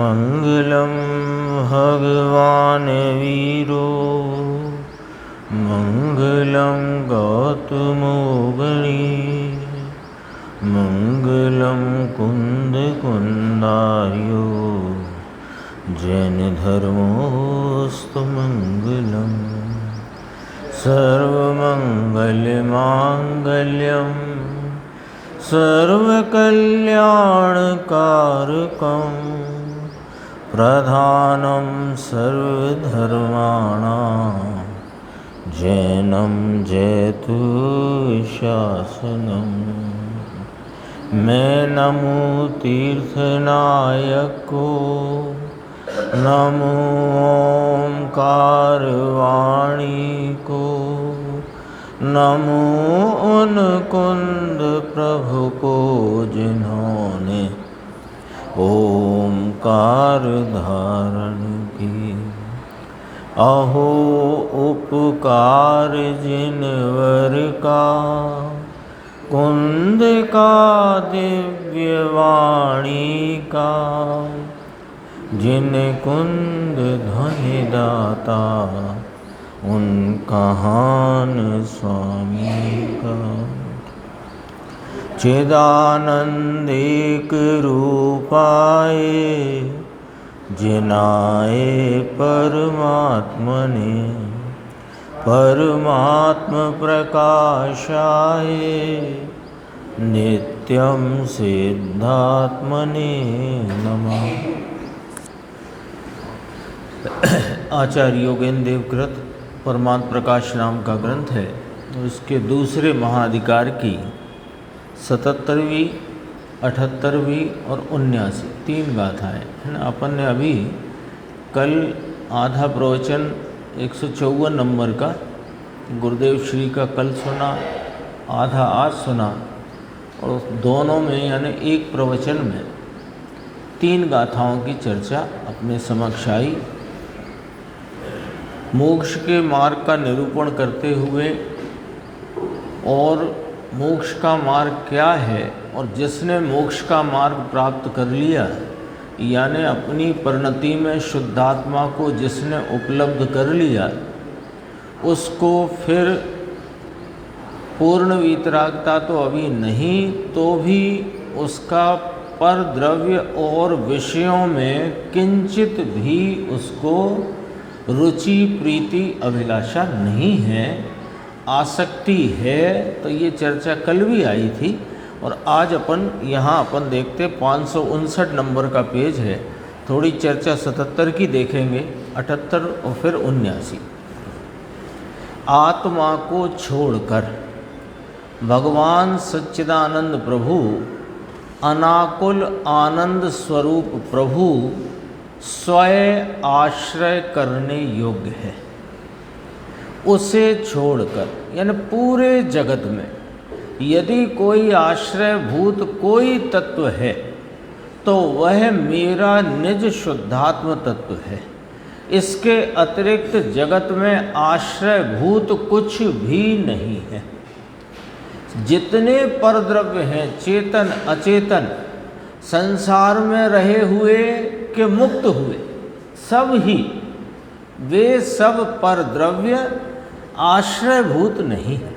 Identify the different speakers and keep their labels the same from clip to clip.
Speaker 1: मंगलम भगवान वीरो मंगलम गौतमोगणी मंगलम कुंद कुंदार्यो जैन धर्मोस्तु मंगलम सर्वमंगलमांगल्यम सर्वकल्याणकारकं प्रधानं सर्वधर्माणां जैनं जयतु शासनम्। मैं नमो तीर्थनायको नमो ओंकारवाणी को नमो उन कुंद प्रभु को जिन्होंने ओंकार धारण की। अहो उपकार जिनवर का कुंद का दिव्य वाणी का जिन कुंद ध्वनि दाता उन कहान स्वामी का। चिदानंदेक रूपाए जिनाए परमात्मने परमात्म प्रकाशाए नित्यं सिद्धात्मने नमः। आचार्य योगेंद्र देवकृत परमात्म प्रकाश नाम का ग्रंथ है और इसके दूसरे महाधिकार की 77वीं, 78वीं और 79 3 गाथाएँ है ना। अपन ने अभी कल आधा प्रवचन 154 नंबर का गुरुदेव श्री का कल सुना, आधा आज सुना और दोनों में यानी एक प्रवचन में 3 गाथाओं की चर्चा अपने समक्ष आई। मोक्ष के मार्ग का निरूपण करते हुए और मोक्ष का मार्ग क्या है और जिसने मोक्ष का मार्ग प्राप्त कर लिया यानी अपनी परिणति में शुद्धात्मा को जिसने उपलब्ध कर लिया उसको फिर पूर्ण वीतरागता तो अभी नहीं तो भी उसका पर द्रव्य और विषयों में किंचित भी उसको रुचि प्रीति अभिलाषा नहीं है, आसक्ति है। तो ये चर्चा कल भी आई थी और आज अपन देखते 559 नंबर का पेज है। थोड़ी चर्चा 77 की देखेंगे, 78 और फिर 79। आत्मा को छोड़कर भगवान सच्चिदानंद प्रभु अनाकुल आनंद स्वरूप प्रभु स्वयं आश्रय करने योग्य है। उसे छोड़कर यानी पूरे जगत में यदि कोई आश्रयभूत कोई तत्व है तो वह मेरा निज शुद्धात्म तत्व है। इसके अतिरिक्त जगत में आश्रयभूत कुछ भी नहीं है। जितने परद्रव्य हैं चेतन अचेतन संसार में रहे हुए के मुक्त हुए सब ही वे सब परद्रव्य आश्रयभूत नहीं है,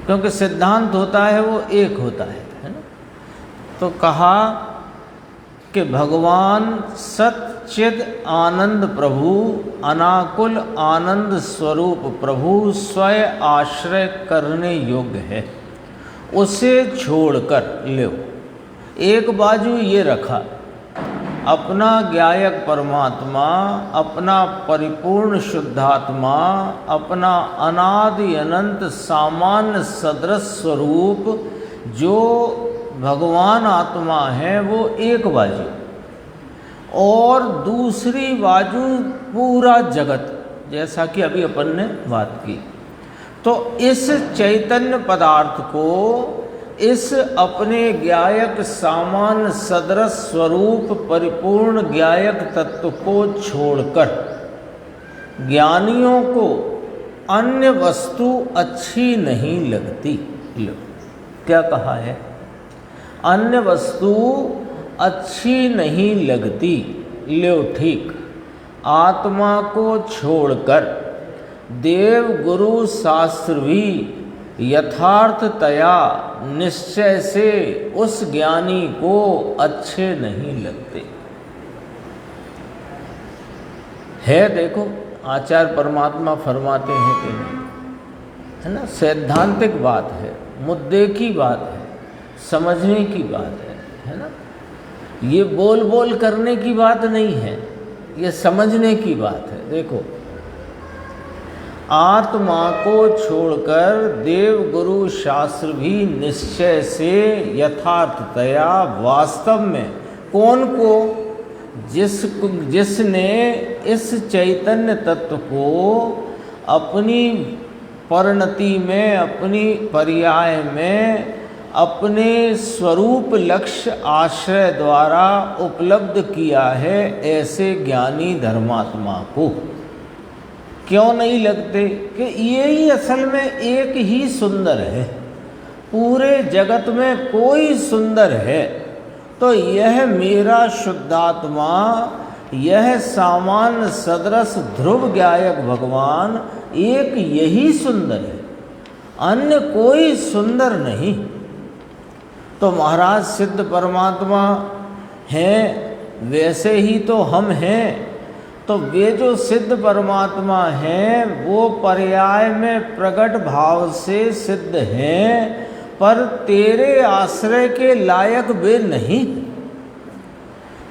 Speaker 1: क्योंकि सिद्धांत होता है वो एक होता है ना। तो कहा कि भगवान सच्चिद आनंद प्रभु अनाकुल आनंद स्वरूप प्रभु स्वयं आश्रय करने योग्य है। उसे छोड़कर लो। एक बाजू ये रखा अपना ज्ञायक परमात्मा, अपना परिपूर्ण शुद्धात्मा, अपना अनादि अनंत सामान्य सदृश स्वरूप जो भगवान आत्मा है वो एक बाजू, और दूसरी बाजू पूरा जगत, जैसा कि अभी अपन ने बात की। तो इस चैतन्य पदार्थ को इस अपने ज्ञायक सामान्य सदृश स्वरूप परिपूर्ण ज्ञायक तत्व को छोड़कर ज्ञानियों को अन्य वस्तु अच्छी नहीं लगती। क्या कहा है? अन्य वस्तु अच्छी नहीं लगती। लो ठीक, आत्मा को छोड़कर देव गुरु शास्त्र भी यथार्थतया निश्चय से उस ज्ञानी को अच्छे नहीं लगते। है देखो, आचार्य परमात्मा फरमाते हैं कि नहीं, है ना, सैद्धांतिक बात है, मुद्दे की बात है, समझने की बात है ना। ये बोल बोल करने की बात नहीं है, ये समझने की बात है। देखो, आत्मा को छोड़कर देव गुरु शास्त्र भी निश्चय से यथार्थतया वास्तव में कौन को, जिसने इस चैतन्य तत्व को अपनी परिणति में, अपनी पर्याय में, अपने स्वरूप लक्ष्य आश्रय द्वारा उपलब्ध किया है, ऐसे ज्ञानी धर्मात्मा को क्यों नहीं लगते कि ये ही असल में एक ही सुंदर है, पूरे जगत में कोई सुंदर है तो यह मेरा शुद्धात्मा, यह सामान्य सदरस ध्रुव ज्ञायक भगवान एक यही सुंदर है, अन्य कोई सुंदर नहीं। तो महाराज सिद्ध परमात्मा हैं, वैसे ही तो हम हैं। तो वे जो सिद्ध परमात्मा हैं वो पर्याय में प्रकट भाव से सिद्ध हैं, पर तेरे आश्रय के लायक वे नहीं।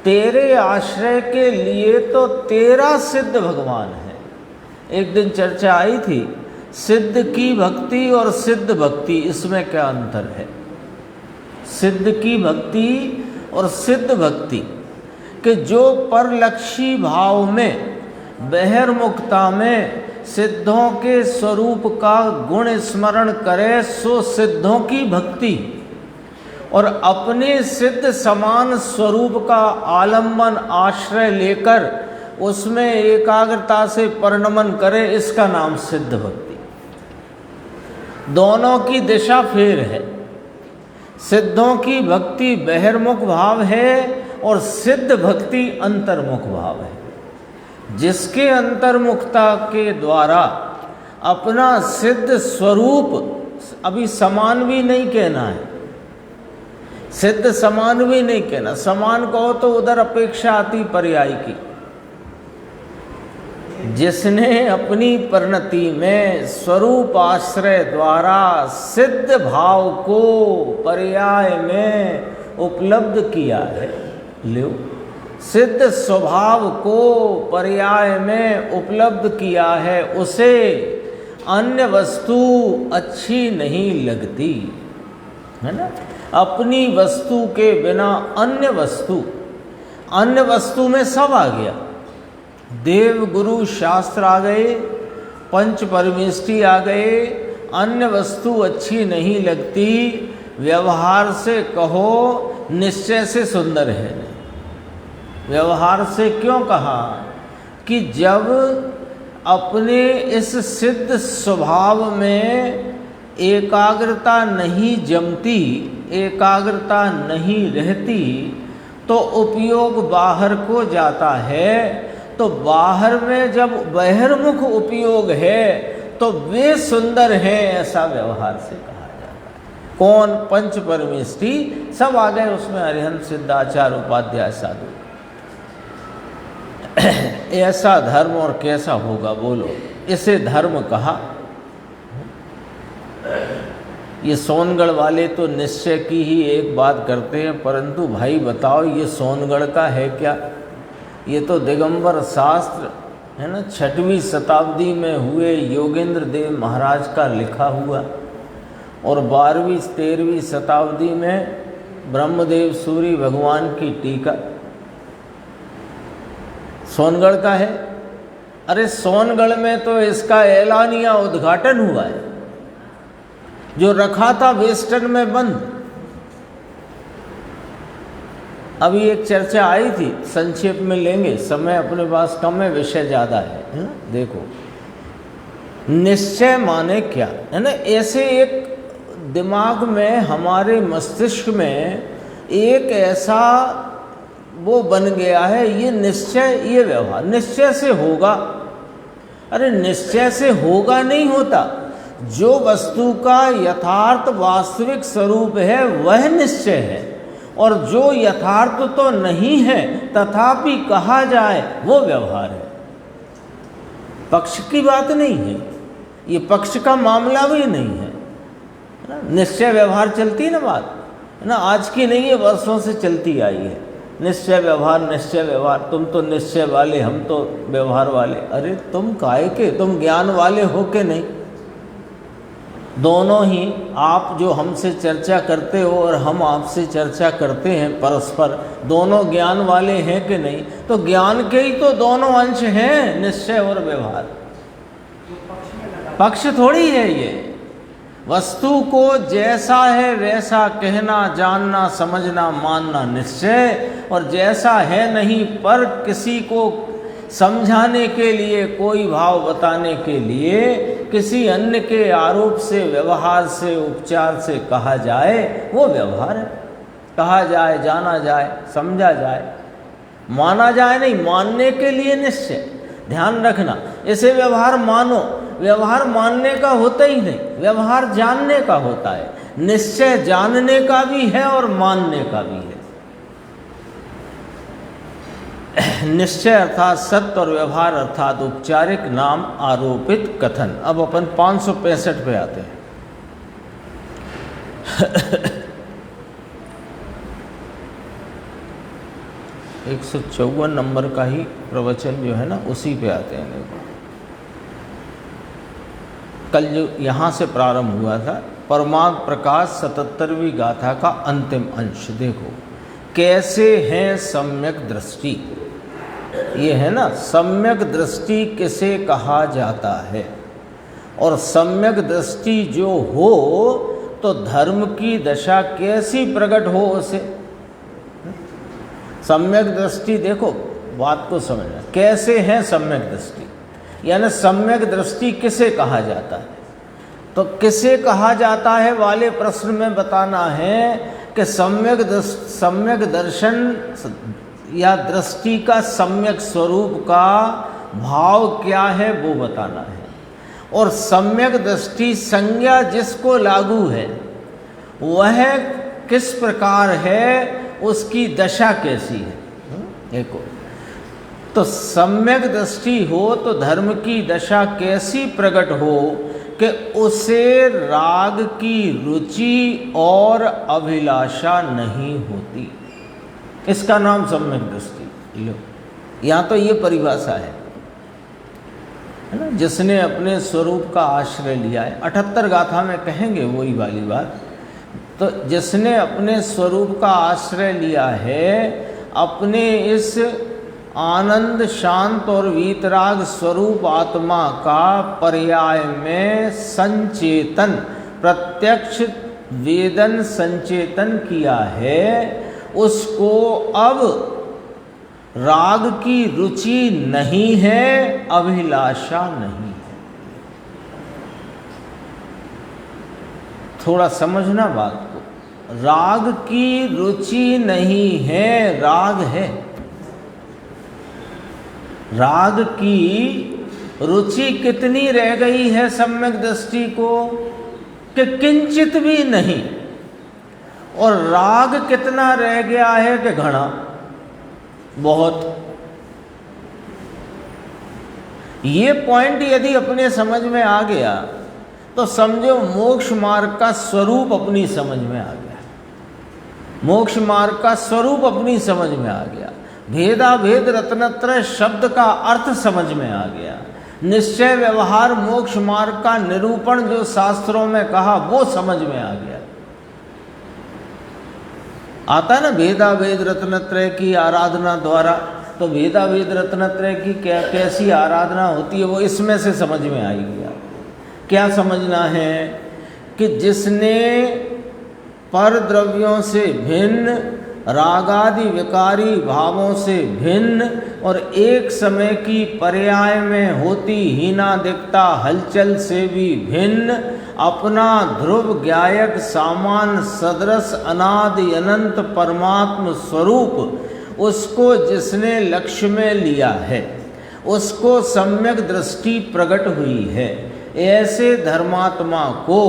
Speaker 1: तेरे आश्रय के लिए तो तेरा सिद्ध भगवान है। एक दिन चर्चा आई थी, सिद्ध की भक्ति और सिद्ध भक्ति, इसमें क्या अंतर है? सिद्ध की भक्ति और सिद्ध भक्ति कि जो परलक्षी भाव में, बहिर्मुखता में सिद्धों के स्वरूप का गुण स्मरण करे, सो सिद्धों की भक्ति, और अपने सिद्ध समान स्वरूप का आलम्बन आश्रय लेकर उसमें एकाग्रता से परिणमन करे, इसका नाम सिद्ध भक्ति। दोनों की दिशा फेर है। सिद्धों की भक्ति बहिर्मुख भाव है और सिद्ध भक्ति अंतर्मुख भाव है। जिसके अंतर्मुखता के द्वारा अपना सिद्ध स्वरूप, अभी समान भी नहीं कहना है, सिद्ध समान भी नहीं कहना, समान कहो तो उधर अपेक्षा आती पर्याय की। जिसने अपनी परिणति में स्वरूप आश्रय द्वारा सिद्ध भाव को पर्याय में उपलब्ध किया है, लो, सिद्ध स्वभाव को पर्याय में उपलब्ध किया है, उसे अन्य वस्तु अच्छी नहीं लगती, है ना। अपनी वस्तु के बिना अन्य वस्तु में सब आ गया। देव गुरु शास्त्र आ गए, पंच परमेष्टि आ गए, अन्य वस्तु अच्छी नहीं लगती। व्यवहार से कहो, निश्चय से सुंदर है। व्यवहार से क्यों कहा कि जब अपने इस सिद्ध स्वभाव में एकाग्रता नहीं जमती, एकाग्रता नहीं रहती, तो उपयोग बाहर को जाता है। तो बाहर में जब बहिर्मुख उपयोग है तो वे सुंदर हैं, ऐसा व्यवहार से कहा जाता है। कौन? पंच परमेष्टि सब आ गए उसमें, अरिहंत सिद्धाचार्य उपाध्याय साधु। ऐसा धर्म और कैसा होगा बोलो? इसे धर्म कहा। ये सोनगढ़ वाले तो निश्चय की ही एक बात करते हैं, परंतु भाई बताओ ये सोनगढ़ का है क्या? ये तो दिगंबर शास्त्र है ना, 6वीं शताब्दी में हुए योगेंद्र देव महाराज का लिखा हुआ, और 12वीं 13वीं शताब्दी में ब्रह्मदेव सूरी भगवान की टीका सोनगढ़ का है। अरे सोनगढ़ में तो इसका ऐलानिया उद्घाटन हुआ है, जो रखा था वेस्टर्न में बंद। अभी एक चर्चा आई थी, संक्षेप में लेंगे, समय अपने पास कम है, विषय ज़्यादा है ना। देखो, निश्चय माने क्या है ना, ऐसे एक दिमाग में, हमारे मस्तिष्क में एक ऐसा वो बन गया है ये निश्चय, ये व्यवहार निश्चय से होगा। अरे निश्चय से होगा नहीं होता, जो वस्तु का यथार्थ वास्तविक स्वरूप है वह निश्चय है, और जो यथार्थ तो नहीं है तथापि कहा जाए वो व्यवहार है। पक्ष की बात नहीं है, ये पक्ष का मामला भी नहीं है ना। निश्चय व्यवहार चलती है ना बात, है ना, आज की नहीं है, वर्षों से चलती आई है। निश्चय व्यवहार, निश्चय व्यवहार, तुम तो निश्चय वाले, हम तो व्यवहार वाले। अरे तुम काहे के, तुम ज्ञान वाले हो के नहीं? दोनों ही, आप जो हमसे चर्चा करते हो और हम आपसे चर्चा करते हैं परस्पर, दोनों ज्ञान वाले हैं कि नहीं? तो ज्ञान के ही तो दोनों अंश हैं, निश्चय और व्यवहार। पक्ष थोड़ी है ये। वस्तु को जैसा है वैसा कहना, जानना, समझना, मानना निश्चय, और जैसा है नहीं पर किसी को समझाने के लिए, कोई भाव बताने के लिए, किसी अन्य के आरोप से, व्यवहार से, उपचार से कहा जाए वो व्यवहार है। कहा जाए, जाना जाए, समझा जाए, माना जाए नहीं, मानने के लिए निश्चय। ध्यान रखना, इसे व्यवहार मानो, व्यवहार मानने का होता ही नहीं, व्यवहार जानने का होता है। निश्चय जानने का भी है और मानने का भी है। निश्चय अर्थात सत्य और व्यवहार अर्थात औपचारिक नाम आरोपित कथन। अब अपन 565 पे आते हैं। 154 नंबर का ही प्रवचन जो है ना, उसी पे आते हैं। देखो कल जो यहाँ से प्रारंभ हुआ था, परमार्थ प्रकाश 77वीं गाथा का अंतिम अंश देखो, कैसे है सम्यक दृष्टि। ये है ना, सम्यक दृष्टि किसे कहा जाता है, और सम्यक दृष्टि जो हो तो धर्म की दशा कैसी प्रकट हो उसे। सम्यक दृष्टि, देखो बात को समझना, कैसे है सम्यक दृष्टि, यानी सम्यक दृष्टि किसे कहा जाता है। तो किसे कहा जाता है वाले प्रश्न में बताना है कि सम्यक दर्शन या दृष्टि का सम्यक स्वरूप का भाव क्या है वो बताना है, और सम्यक दृष्टि संज्ञा जिसको लागू है वह किस प्रकार है, उसकी दशा कैसी है। देखो, तो सम्यक दृष्टि हो तो धर्म की दशा कैसी प्रकट हो कि उसे राग की रुचि और अभिलाषा नहीं होती। इसका नाम सम्यक दृष्टि। लो, यहाँ तो ये परिभाषा है ना, जिसने अपने स्वरूप का आश्रय लिया है। 78 गाथा में कहेंगे वही वाली बात। तो जिसने अपने स्वरूप का आश्रय लिया है, अपने इस आनंद, शांत और वीतराग स्वरूप आत्मा का पर्याय में संचेतन, प्रत्यक्ष वेदन संचेतन किया है, उसको अब राग की रुचि नहीं है, अभिलाषा नहीं है। थोड़ा समझना बात को, राग की रुचि नहीं है, राग है। राग की रुचि कितनी रह गई है सम्यक दृष्टि को कि किंचित भी नहीं, और राग कितना रह गया है कि घना, बहुत। ये पॉइंट यदि अपने समझ में आ गया तो समझो मोक्ष मार्ग का स्वरूप अपनी समझ में आ गया। मोक्ष मार्ग का स्वरूप अपनी समझ में आ गया। भेदा भेद रत्नत्रय शब्द का अर्थ समझ में आ गया। निश्चय व्यवहार मोक्ष मार्ग का निरूपण जो शास्त्रों में कहा वो समझ में आ गया। आता है ना भेदा भेद रत्नत्रय की आराधना द्वारा, तो भेदा भेद रत्नत्रय की कैसी आराधना होती है वो इसमें से समझ में आई गया। क्या समझना है कि जिसने पर द्रव्यों से भिन्न, रागादि विकारी भावों से भिन्न और एक समय की पर्याय में होती हीनादिकता हलचल से भी भिन्न अपना ध्रुव गायक सामान सदृश अनादि अनंत परमात्म स्वरूप उसको जिसने लक्ष्य में लिया है उसको सम्यक दृष्टि प्रकट हुई है। ऐसे धर्मात्मा को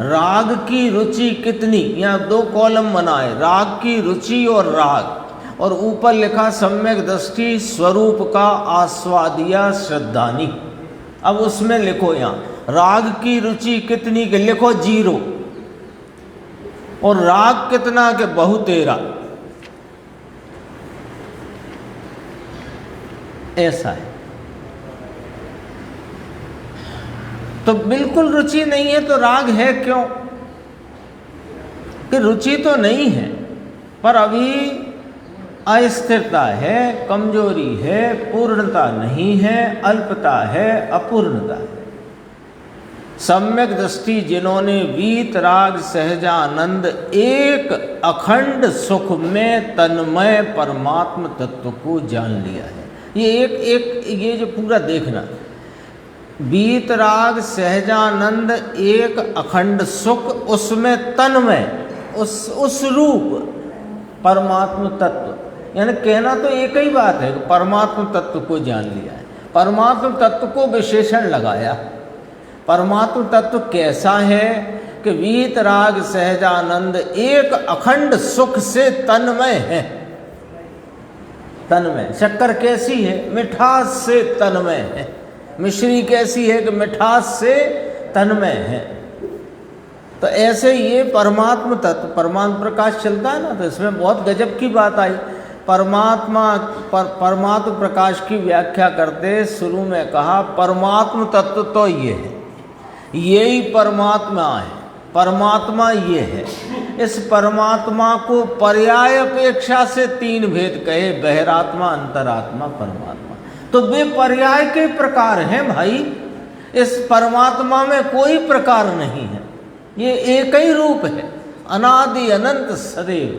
Speaker 1: राग की रुचि कितनी, यहाँ 2 कॉलम बनाए, राग की रुचि और राग, और ऊपर लिखा सम्यक दृष्टि स्वरूप का आस्वादिया श्रद्धानी। अब उसमें लिखो, यहाँ राग की रुचि कितनी के लिखो 0, और राग कितना के बहुतेरा, ऐसा है। तो बिल्कुल रुचि नहीं है तो राग है क्यों? कि रुचि तो नहीं है पर अभी अस्थिरता है, कमजोरी है, पूर्णता नहीं है, अल्पता है, अपूर्णता है। सम्यक दृष्टि जिन्होंने वीतराग सहजानंद एक अखंड सुख में तन्मय परमात्म तत्व को जान लिया है। ये जो पूरा देखना, वीतराग सहजानंद एक अखंड सुख, उसमें तन्मय, उस रूप परमात्म तत्व, यानी कहना तो एक ही बात है, परमात्म तत्व को जान लिया है। परमात्म तत्व को विशेषण लगाया। परमात्म तत्व कैसा है कि वीतराग सहजानंद एक अखंड सुख से तन्मय है। तन्मय, शक्कर कैसी है? मिठास से तन्मय है। मिश्री कैसी है कि मिठास से तन्मय है। तो ऐसे ये परमात्म तत्व, परमात्म प्रकाश चलता है ना, तो इसमें बहुत गजब की बात आई। परमात्म प्रकाश की व्याख्या करते शुरू में कहा परमात्म तत्व तो ये है, यही परमात्मा है, परमात्मा ये है। इस परमात्मा को पर्याय अपेक्षा से 3 भेद कहे, बहिरात्मा, अंतरात्मा, परमात्मा। तो वे पर्याय के प्रकार हैं भाई। इस परमात्मा में कोई प्रकार नहीं है, ये एक ही रूप है, अनादि अनंत सदैव।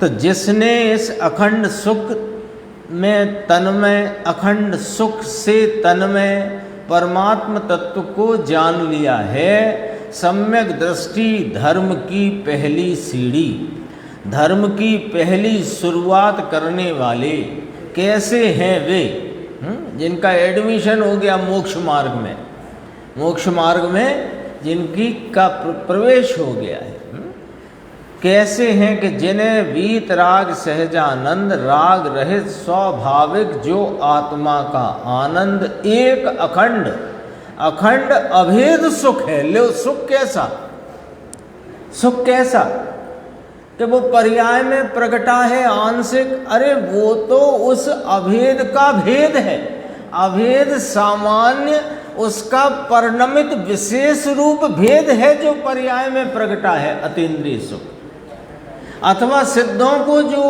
Speaker 1: तो जिसने इस अखंड सुख में तन्मय, अखंड सुख से तन्मय परमात्म तत्व को जान लिया है, सम्यक दृष्टि धर्म की पहली सीढ़ी, धर्म की पहली शुरुआत करने वाले कैसे हैं वे? जिनका एडमिशन हो गया मोक्ष मार्ग में, मोक्ष मार्ग में जिनकी का प्रवेश हो गया है। कैसे हैं कि जिन्हें वीतराग सहजानंद राग रहित स्वाभाविक जो आत्मा का आनंद एक अखंड अखंड अभेद सुख है। लो सुख कैसा? सुख कैसा कि वो पर्याय में प्रगटा है आंशिक। अरे वो तो उस अभेद का भेद है, अभेद सामान्य उसका परिणमित विशेष रूप भेद है जो पर्याय में प्रगटा है, अतीन्द्रिय सुख। अथवा सिद्धों को जो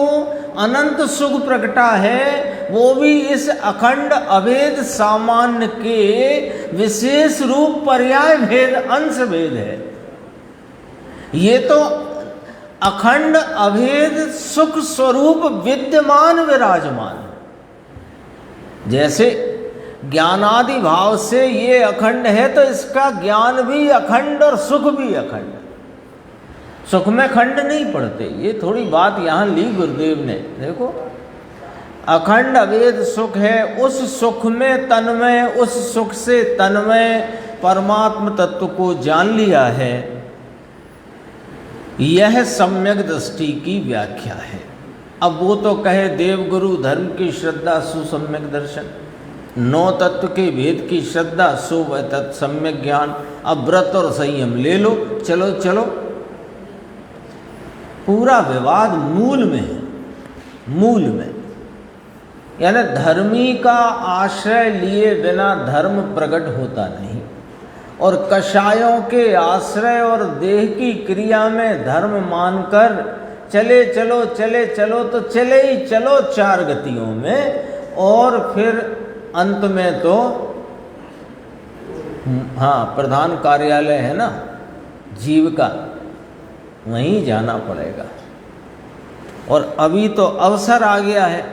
Speaker 1: अनंत सुख प्रगटा है वो भी इस अखंड अभेद सामान्य के विशेष रूप पर्याय भेद, अंश भेद है। ये तो अखंड अभेद सुख स्वरूप विद्यमान विराजमान, जैसे ज्ञानादि भाव से ये अखंड है तो इसका ज्ञान भी अखंड और सुख भी अखंड। सुख में खंड नहीं पड़ते, ये थोड़ी बात यहाँ ली गुरुदेव ने। देखो अखंड अभेद सुख है, उस सुख में तन्मय, उस सुख से तन्मय परमात्म तत्व को जान लिया है। यह सम्यक दृष्टि की व्याख्या है। अब वो तो कहे देवगुरु धर्म की श्रद्धा सुसम्यक दर्शन, 9 तत्व के भेद की श्रद्धा सो वह तत्व सम्यक ज्ञान। अब व्रत और संयम ले लो, चलो चलो। पूरा विवाद मूल में है, मूल में, यानी धर्मी का आश्रय लिए बिना धर्म प्रकट होता नहीं, और कषायों के आश्रय और देह की क्रिया में धर्म मानकर चले चलो चले चलो तो चले ही चलो 4 गतियों में, और फिर अंत में तो हाँ प्रधान कार्यालय है ना जीव का, वहीं जाना पड़ेगा। और अभी तो अवसर आ गया है,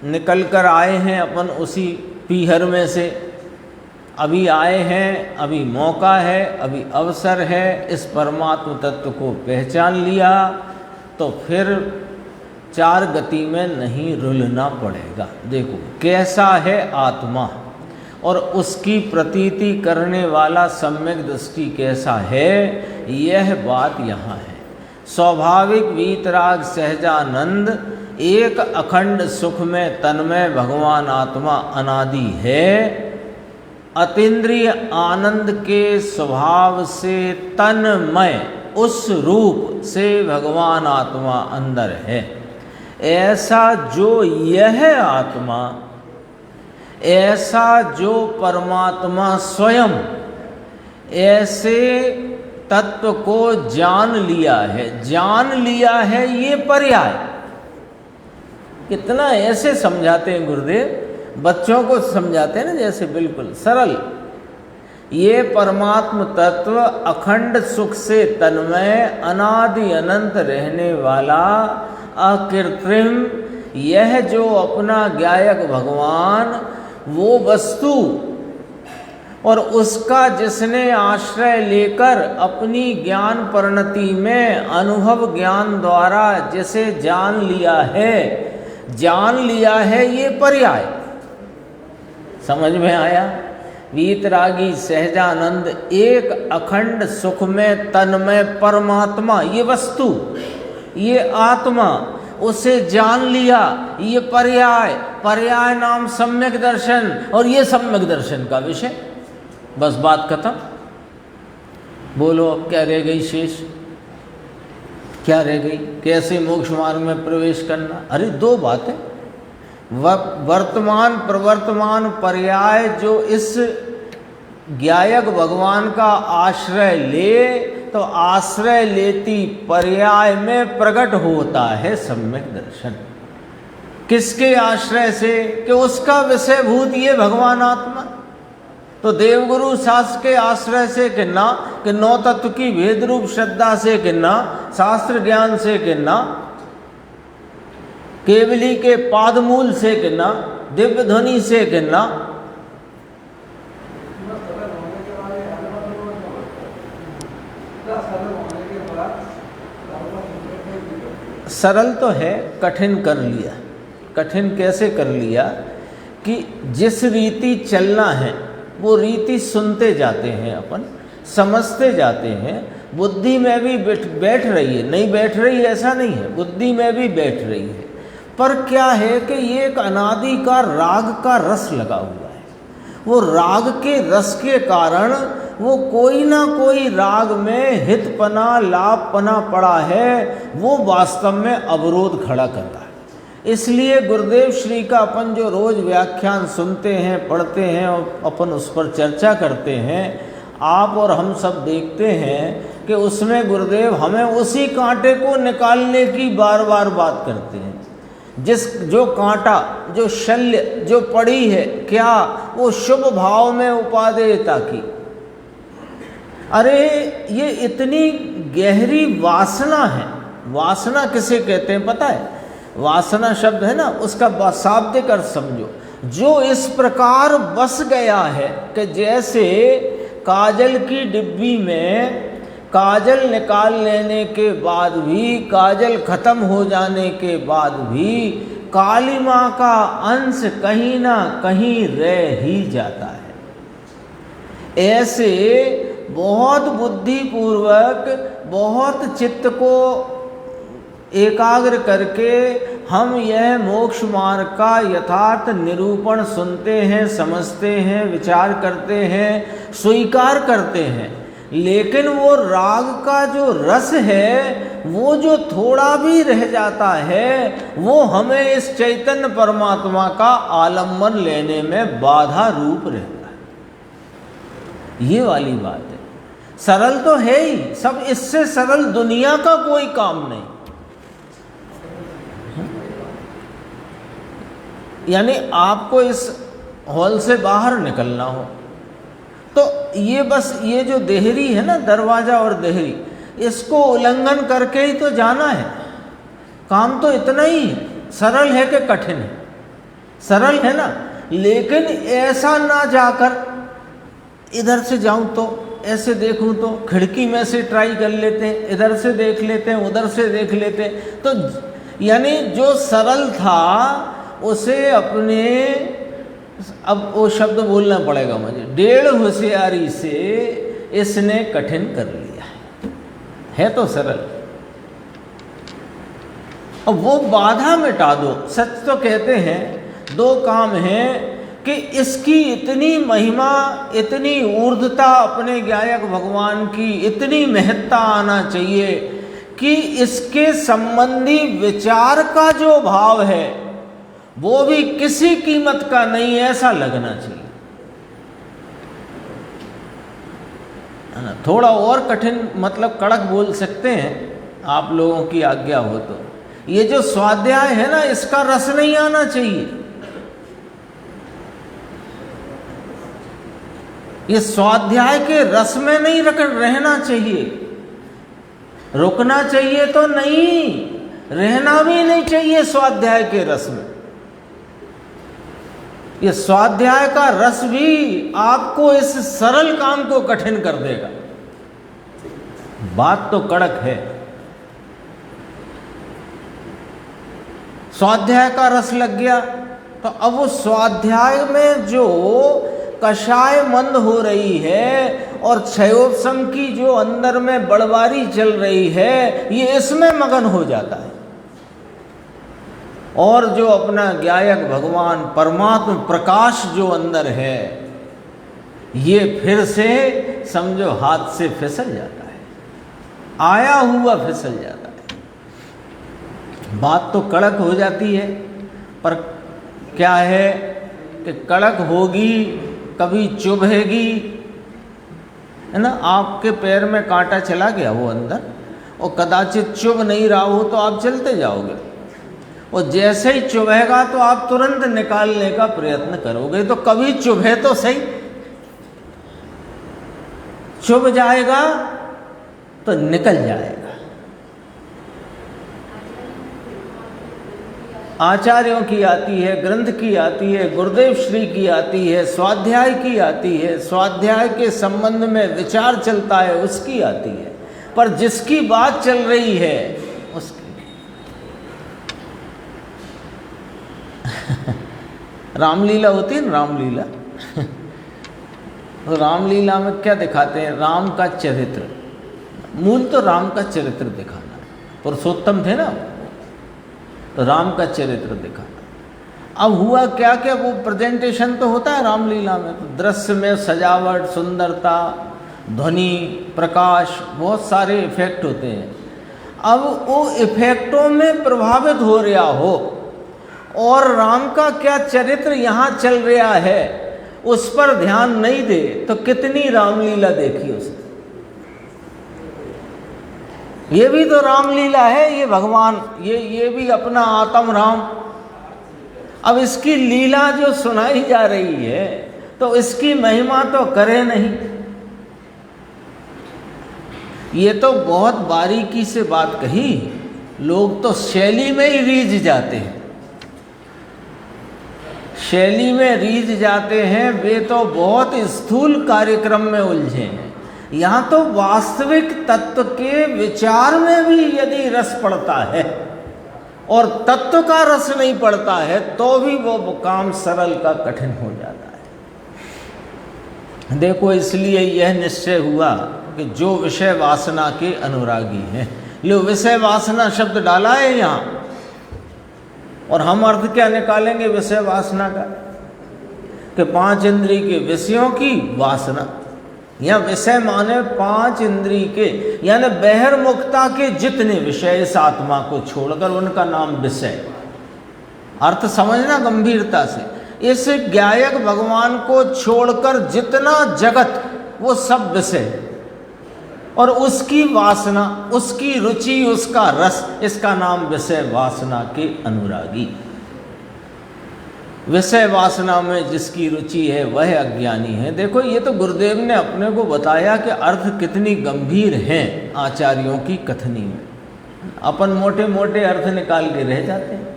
Speaker 1: निकल कर आए हैं अपन उसी पीहर में से, अभी आए हैं, अभी मौका है, अभी अवसर है, इस परमात्म तत्व को पहचान लिया तो फिर चार गति में नहीं रुलना पड़ेगा। देखो कैसा है आत्मा और उसकी प्रतीति करने वाला सम्यक दृष्टि कैसा है, यह बात यहाँ है। स्वाभाविक वीतराग सहजानंद एक अखंड सुख में तन्मय भगवान आत्मा अनादि है। अतीन्द्रिय आनंद के स्वभाव से तन्मय उस रूप से भगवान आत्मा अंदर है। ऐसा जो यह आत्मा, ऐसा जो परमात्मा स्वयं ऐसे तत्व को जान लिया है, जान लिया है ये पर्याय। कितना ऐसे समझाते हैं गुरुदेव, बच्चों को समझाते हैं ना जैसे बिल्कुल सरल। ये परमात्म तत्व अखंड सुख से तन्मय अनादि अनंत रहने वाला अकृत्रिम, यह जो अपना ज्ञायक भगवान वो वस्तु और उसका जिसने आश्रय लेकर अपनी ज्ञान परिणति में अनुभव ज्ञान द्वारा जिसे जान लिया है ये पर्याय। समझ में आया? वीतरागी सहजानंद एक अखंड सुख में तन्मय परमात्मा, ये वस्तु, ये आत्मा, उसे जान लिया, ये पर्याय, पर्याय नाम सम्यक दर्शन, और ये सम्यक दर्शन का विषय। बस बात खत्म। बोलो अब क्या रह गई शेष? क्या रह गई? कैसे मोक्ष मार्ग में प्रवेश करना? अरे दो बातें, वर्तमान प्रवर्तमान पर्याय जो इस ज्ञायक भगवान का आश्रय ले तो आश्रय लेती पर्याय में प्रकट होता है सम्यक दर्शन। किसके आश्रय से? कि उसका विषयभूत ये भगवान आत्मा। तो देवगुरु शास्त्र के आश्रय से किन्ना, कि नौ तत्व की भेद रूप श्रद्धा से किन्ना, शास्त्र ज्ञान से किन्ना, केवली के पादमूल से किन्ना, दिव्य ध्वनि से किन्ना। सरल तो है, कठिन कर लिया। कठिन कैसे कर लिया? कि जिस रीति चलना है वो रीति सुनते जाते हैं, अपन समझते जाते हैं। बुद्धि में भी बैठ रही है, नहीं बैठ रही ऐसा नहीं है, बुद्धि में भी बैठ रही है। पर क्या है कि ये एक अनादि का राग का रस लगा हुआ है। वो राग के रस के कारण वो कोई ना कोई राग में हितपना लाभपना पड़ा है, वो वास्तव में अवरोध खड़ा करता है। इसलिए गुरुदेव श्री का अपन जो रोज व्याख्यान सुनते हैं, पढ़ते हैं और अपन उस पर चर्चा करते हैं, आप और हम सब देखते हैं कि उसमें गुरुदेव हमें उसी कांटे को निकालने की बार बार बात करते हैं। जो कांटा, जो शल्य जो पड़ी है, क्या वो शुभ भाव में उपादेयता की। अरे ये इतनी गहरी वासना है। वासना किसे कहते हैं पता है? वासना शब्द है ना, उसका शाब्दिक अर्थ समझो। जो इस प्रकार बस गया है कि जैसे काजल की डिब्बी में काजल निकाल लेने के बाद भी, काजल खत्म हो जाने के बाद भी कालिमा का अंश कहीं ना कहीं रह ही जाता है। ऐसे बहुत बुद्धिपूर्वक, बहुत चित्त को एकाग्र करके हम यह मोक्ष मार्ग का यथार्थ निरूपण सुनते हैं, समझते हैं, विचार करते हैं, स्वीकार करते हैं। लेकिन वो राग का जो रस है, वो जो थोड़ा भी रह जाता है, वो हमें इस चैतन्य परमात्मा का आलम्बन लेने में बाधा रूप रहता है। ये वाली बात है। सरल तो है ही सब, इससे सरल दुनिया का कोई काम नहीं। यानी आपको इस हॉल से बाहर निकलना हो तो ये बस ये जो देहरी है ना, दरवाज़ा और देहरी, इसको उल्लंघन करके ही तो जाना है। काम तो इतना ही है। सरल है कि कठिन है? सरल है ना। लेकिन ऐसा ना जाकर इधर से जाऊं तो, ऐसे देखूं तो, खिड़की में से ट्राई कर लेते हैं, इधर से देख लेते हैं, उधर से देख लेते हैं। तो यानी जो सरल था उसे अपने, अब वो शब्द बोलना पड़ेगा मुझे, 1.5 होशियारी से इसने कठिन कर लिया है तो सरल। अब वो बाधा मिटा दो। सच तो कहते हैं 2 काम हैं कि इसकी इतनी महिमा, इतनी ऊर्ध्वता अपने गायक भगवान की, इतनी महत्ता आना चाहिए कि इसके संबंधी विचार का जो भाव है वो भी किसी कीमत का नहीं, ऐसा लगना चाहिए, है ना। थोड़ा और कठिन, मतलब कड़क बोल सकते हैं, आप लोगों की आज्ञा हो तो। ये जो स्वाध्याय है ना, इसका रस नहीं आना चाहिए। ये स्वाध्याय के रस में नहीं रहना चाहिए। रुकना चाहिए तो नहीं, रहना भी नहीं चाहिए स्वाध्याय के रस में। ये स्वाध्याय का रस भी आपको इस सरल काम को कठिन कर देगा। बात तो कड़क है। स्वाध्याय का रस लग गया तो अब वो स्वाध्याय में जो कषाय मंद हो रही है और क्षयोपशम की जो अंदर में बड़वारी चल रही है, ये इसमें मगन हो जाता है। और जो अपना गायक भगवान परमात्मा प्रकाश जो अंदर है, ये फिर से समझो हाथ से फिसल जाता है, आया हुआ फिसल जाता है। बात तो कड़क हो जाती है, पर क्या है कि कड़क होगी, कभी चुभेगी, है ना। आपके पैर में कांटा चला गया वो अंदर, और कदाचित चुभ नहीं रहा हो तो आप चलते जाओगे, और जैसे ही चुभेगा तो आप तुरंत निकालने का प्रयत्न करोगे। तो कभी चुभे तो सही, चुभ जाएगा तो निकल जाएगा। आचार्यों की आती है, ग्रंथ की आती है, गुरुदेव श्री की आती है, स्वाध्याय की आती है, स्वाध्याय के संबंध में विचार चलता है उसकी आती है, पर जिसकी बात चल रही है उसकी रामलीला होती है ना, रामलीला तो रामलीला में क्या दिखाते हैं? राम का चरित्र। मूल तो राम का चरित्र दिखाना, पुरुषोत्तम थे ना, तो राम का चरित्र दिखाना। अब हुआ क्या क्या, वो प्रेजेंटेशन तो होता है रामलीला में, तो दृश्य में सजावट, सुंदरता, ध्वनि, प्रकाश, बहुत सारे इफेक्ट होते हैं। अब वो इफेक्टों में प्रभावित हो रहा हो और राम का क्या चरित्र यहाँ चल रहा है उस पर ध्यान नहीं दे, तो कितनी रामलीला देखी उसने। ये भी तो रामलीला है, ये भगवान, ये भी अपना आत्म राम। अब इसकी लीला जो सुनाई जा रही है तो इसकी महिमा तो करे नहीं। ये तो बहुत बारीकी से बात कही, लोग तो शैली में ही रीझ जाते हैं, शैली में रीझ जाते हैं, वे तो बहुत स्थूल कार्यक्रम में उलझे हैं। यहाँ तो वास्तविक तत्व के विचार में भी यदि रस पड़ता है और तत्व का रस नहीं पड़ता है तो भी वो काम सरल का कठिन हो जाता है। देखो, इसलिए यह निश्चय हुआ कि जो विषय वासना के अनुरागी हैं, लो विषय वासना शब्द डाला है यहाँ, और हम अर्थ क्या निकालेंगे विषय वासना का? कि 5 इंद्रिय के विषयों की वासना, या विषय माने 5 इंद्रिय के, यानी बहिर्मुखता के जितने विषय इस आत्मा को छोड़कर, उनका नाम विषय। अर्थ समझना गंभीरता से। इस गायक भगवान को छोड़कर जितना जगत, वो सब विषय, और उसकी वासना, उसकी रुचि, उसका रस, इसका नाम विषय वासना के अनुरागी। विषय वासना में जिसकी रुचि है वह अज्ञानी है। देखो, ये तो गुरुदेव ने अपने को बताया कि अर्थ कितनी गंभीर हैं आचार्यों की कथनी में। अपन मोटे मोटे अर्थ निकाल के रह जाते हैं।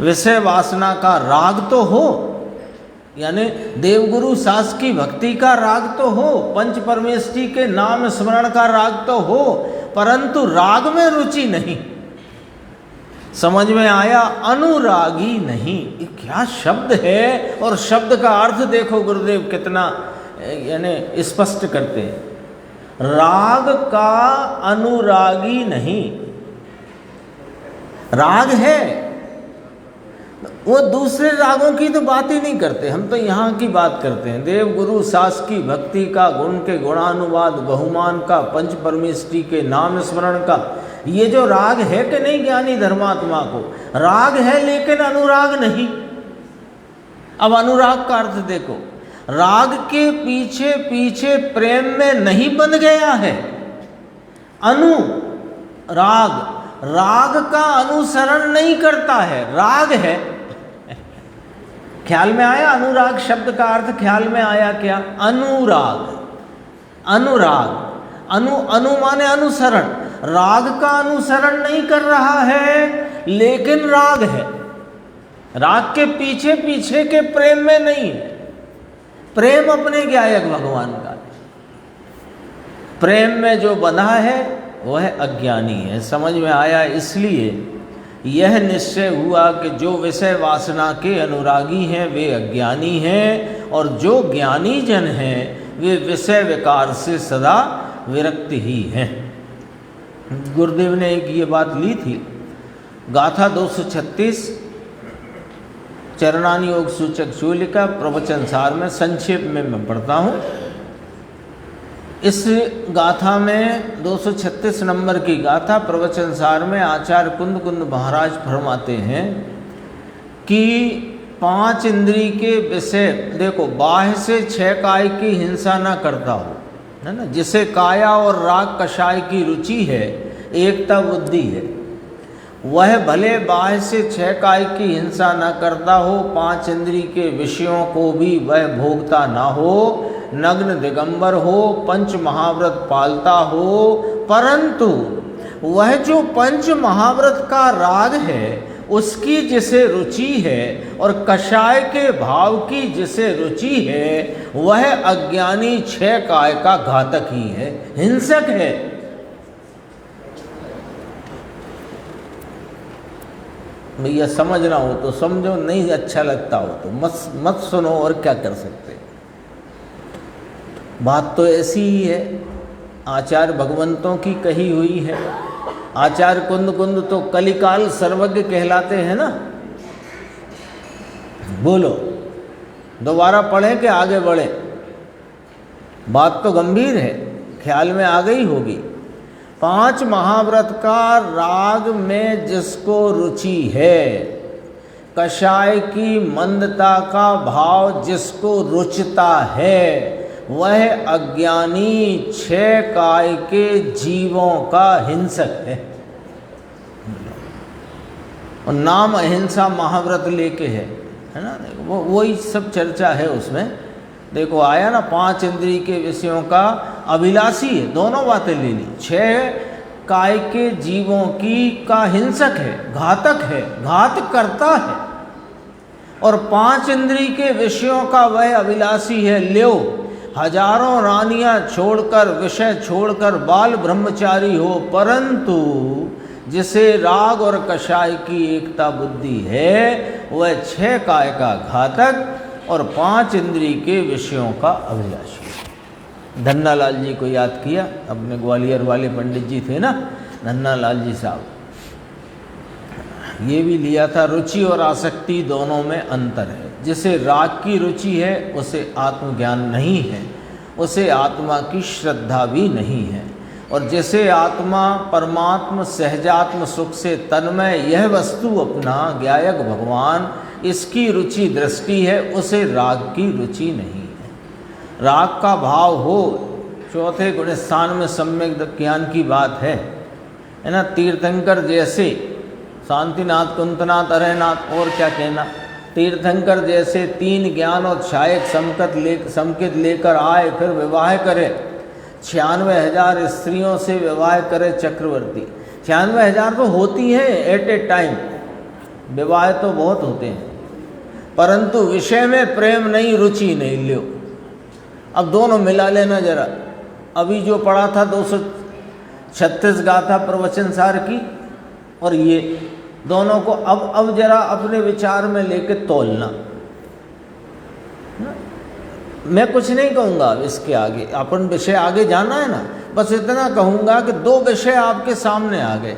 Speaker 1: विषय वासना का राग तो हो, यानी देवगुरु सास की भक्ति का राग तो हो, पंच परमेष्ठी के नाम स्मरण का राग तो हो, परंतु राग में रुचि नहीं। समझ में आया? अनुरागी नहीं। ये क्या शब्द है, और शब्द का अर्थ देखो गुरुदेव कितना यानी स्पष्ट करते हैं। राग का अनुरागी नहीं। राग है, वो दूसरे रागों की तो बात ही नहीं करते, हम तो यहाँ की बात करते हैं। देव गुरु सास की भक्ति का, गुण के गुणानुवाद, बहुमान का, पंच परमेष्ठी के नाम स्मरण का, ये जो राग है कि नहीं ज्ञानी धर्मात्मा को, राग है लेकिन अनुराग नहीं। अब अनुराग का अर्थ देखो, राग के पीछे पीछे प्रेम में नहीं बन गया है। अनुराग राग का अनुसरण नहीं करता है, राग है। ख्याल में आया? अनुराग शब्द का अर्थ ख्याल में आया क्या? अनुराग, अनुराग, अनु माने अनुसरण। राग का अनुसरण नहीं कर रहा है लेकिन राग है। राग के पीछे पीछे के प्रेम में नहीं है। प्रेम अपने गायक भगवान का, प्रेम में जो बंधा है वह अज्ञानी है। समझ में आया? इसलिए यह निश्चय हुआ कि जो विषय वासना के अनुरागी हैं वे अज्ञानी हैं, और जो ज्ञानी जन हैं वे विषय विकार से सदा विरक्त ही हैं। गुरुदेव ने एक ये बात ली थी, गाथा 236 चरणानी योग सूचक चूलिका प्रवचन सार में, संक्षेप में मैं पढ़ता हूँ। इस गाथा में 236 नंबर की गाथा प्रवचन सार में आचार्य कुंद कुंद महाराज फरमाते हैं कि 5 इंद्री के विषय, देखो बाह्य से 6 काय की हिंसा ना करता हो, है ना, जिसे काया और राग कषाय की रुचि है, एकता बुद्धि है, वह भले बाह्य से 6 काय की हिंसा न करता हो, 5 इंद्री के विषयों को भी वह भोगता ना हो, नग्न दिगंबर हो, पंच महाव्रत पालता हो, परंतु वह जो पंच महाव्रत का राग है उसकी जिसे रुचि है और कषाय के भाव की जिसे रुचि है, वह अज्ञानी 6 काय का घातक ही है, हिंसक है। भैया समझना हो तो समझो, नहीं अच्छा लगता हो तो मत सुनो, और क्या कर सकते। बात तो ऐसी ही है, आचार्य भगवंतों की कही हुई है। आचार्य कुंद कुंद तो कलिकाल सर्वज्ञ कहलाते हैं ना। बोलो, दोबारा पढ़े कि आगे बढ़े? बात तो गंभीर है, ख्याल में आ गई होगी। 5 महाव्रत का राग में जिसको रुचि है, कषाय की मंदता का भाव जिसको रुचता है, वह अज्ञानी 6 काय के जीवों का हिंसक है। और नाम अहिंसा महाव्रत लेके है ना, वही सब चर्चा है उसमें। देखो आया ना, 5 इंद्रिय के विषयों का अभिलाषी है, दोनों बातें ले ली। 6 काय के जीवों की का हिंसक है, घातक है, घात करता है। और 5 इंद्रिय के विषयों का वह अभिलाषी है। ल्यो हजारों रानियां छोड़कर, विषय छोड़कर बाल ब्रह्मचारी हो, परंतु जिसे राग और कषाय की एकता बुद्धि है, वह 6 काय का घातक और 5 इंद्रिय के विषयों का अभिलाषी। धन्नालाल जी को याद किया, अपने ग्वालियर वाले पंडित जी थे ना, धन्नालाल जी साहब, ये भी लिया था। रुचि और आसक्ति दोनों में अंतर है। जिसे राग की रुचि है उसे आत्मज्ञान नहीं है, उसे आत्मा की श्रद्धा भी नहीं है। और जिसे आत्मा परमात्म सहजात्म सुख से तन्मय यह वस्तु अपना ज्ञायक भगवान, इसकी रुचि दृष्टि है, उसे राग की रुचि नहीं है। राग का भाव हो, चौथे गुण स्थान में सम्यक ज्ञान की बात है ना। तीर्थंकर जैसे शांतिनाथ, कुंतनाथ, अरहनाथ, और क्या कहना, तीर्थंकर जैसे 3 ज्ञान और सहायक संकेत लेकर आए, फिर विवाह करे। 96,000 स्त्रियों से विवाह करे चक्रवर्ती। 96,000 तो होती हैं एट ए टाइम, विवाह तो बहुत होते हैं, परंतु विषय में प्रेम नहीं, रुचि नहीं। लो अब दोनों मिला लेना जरा। अभी जो पढ़ा था 236 गाथा प्रवचन सार की, और ये दोनों को अब जरा अपने विचार में लेके तोलना। मैं कुछ नहीं कहूँगा इसके आगे, अपन विषय आगे जाना है ना, बस इतना कहूँगा कि दो विषय आपके सामने आ गए।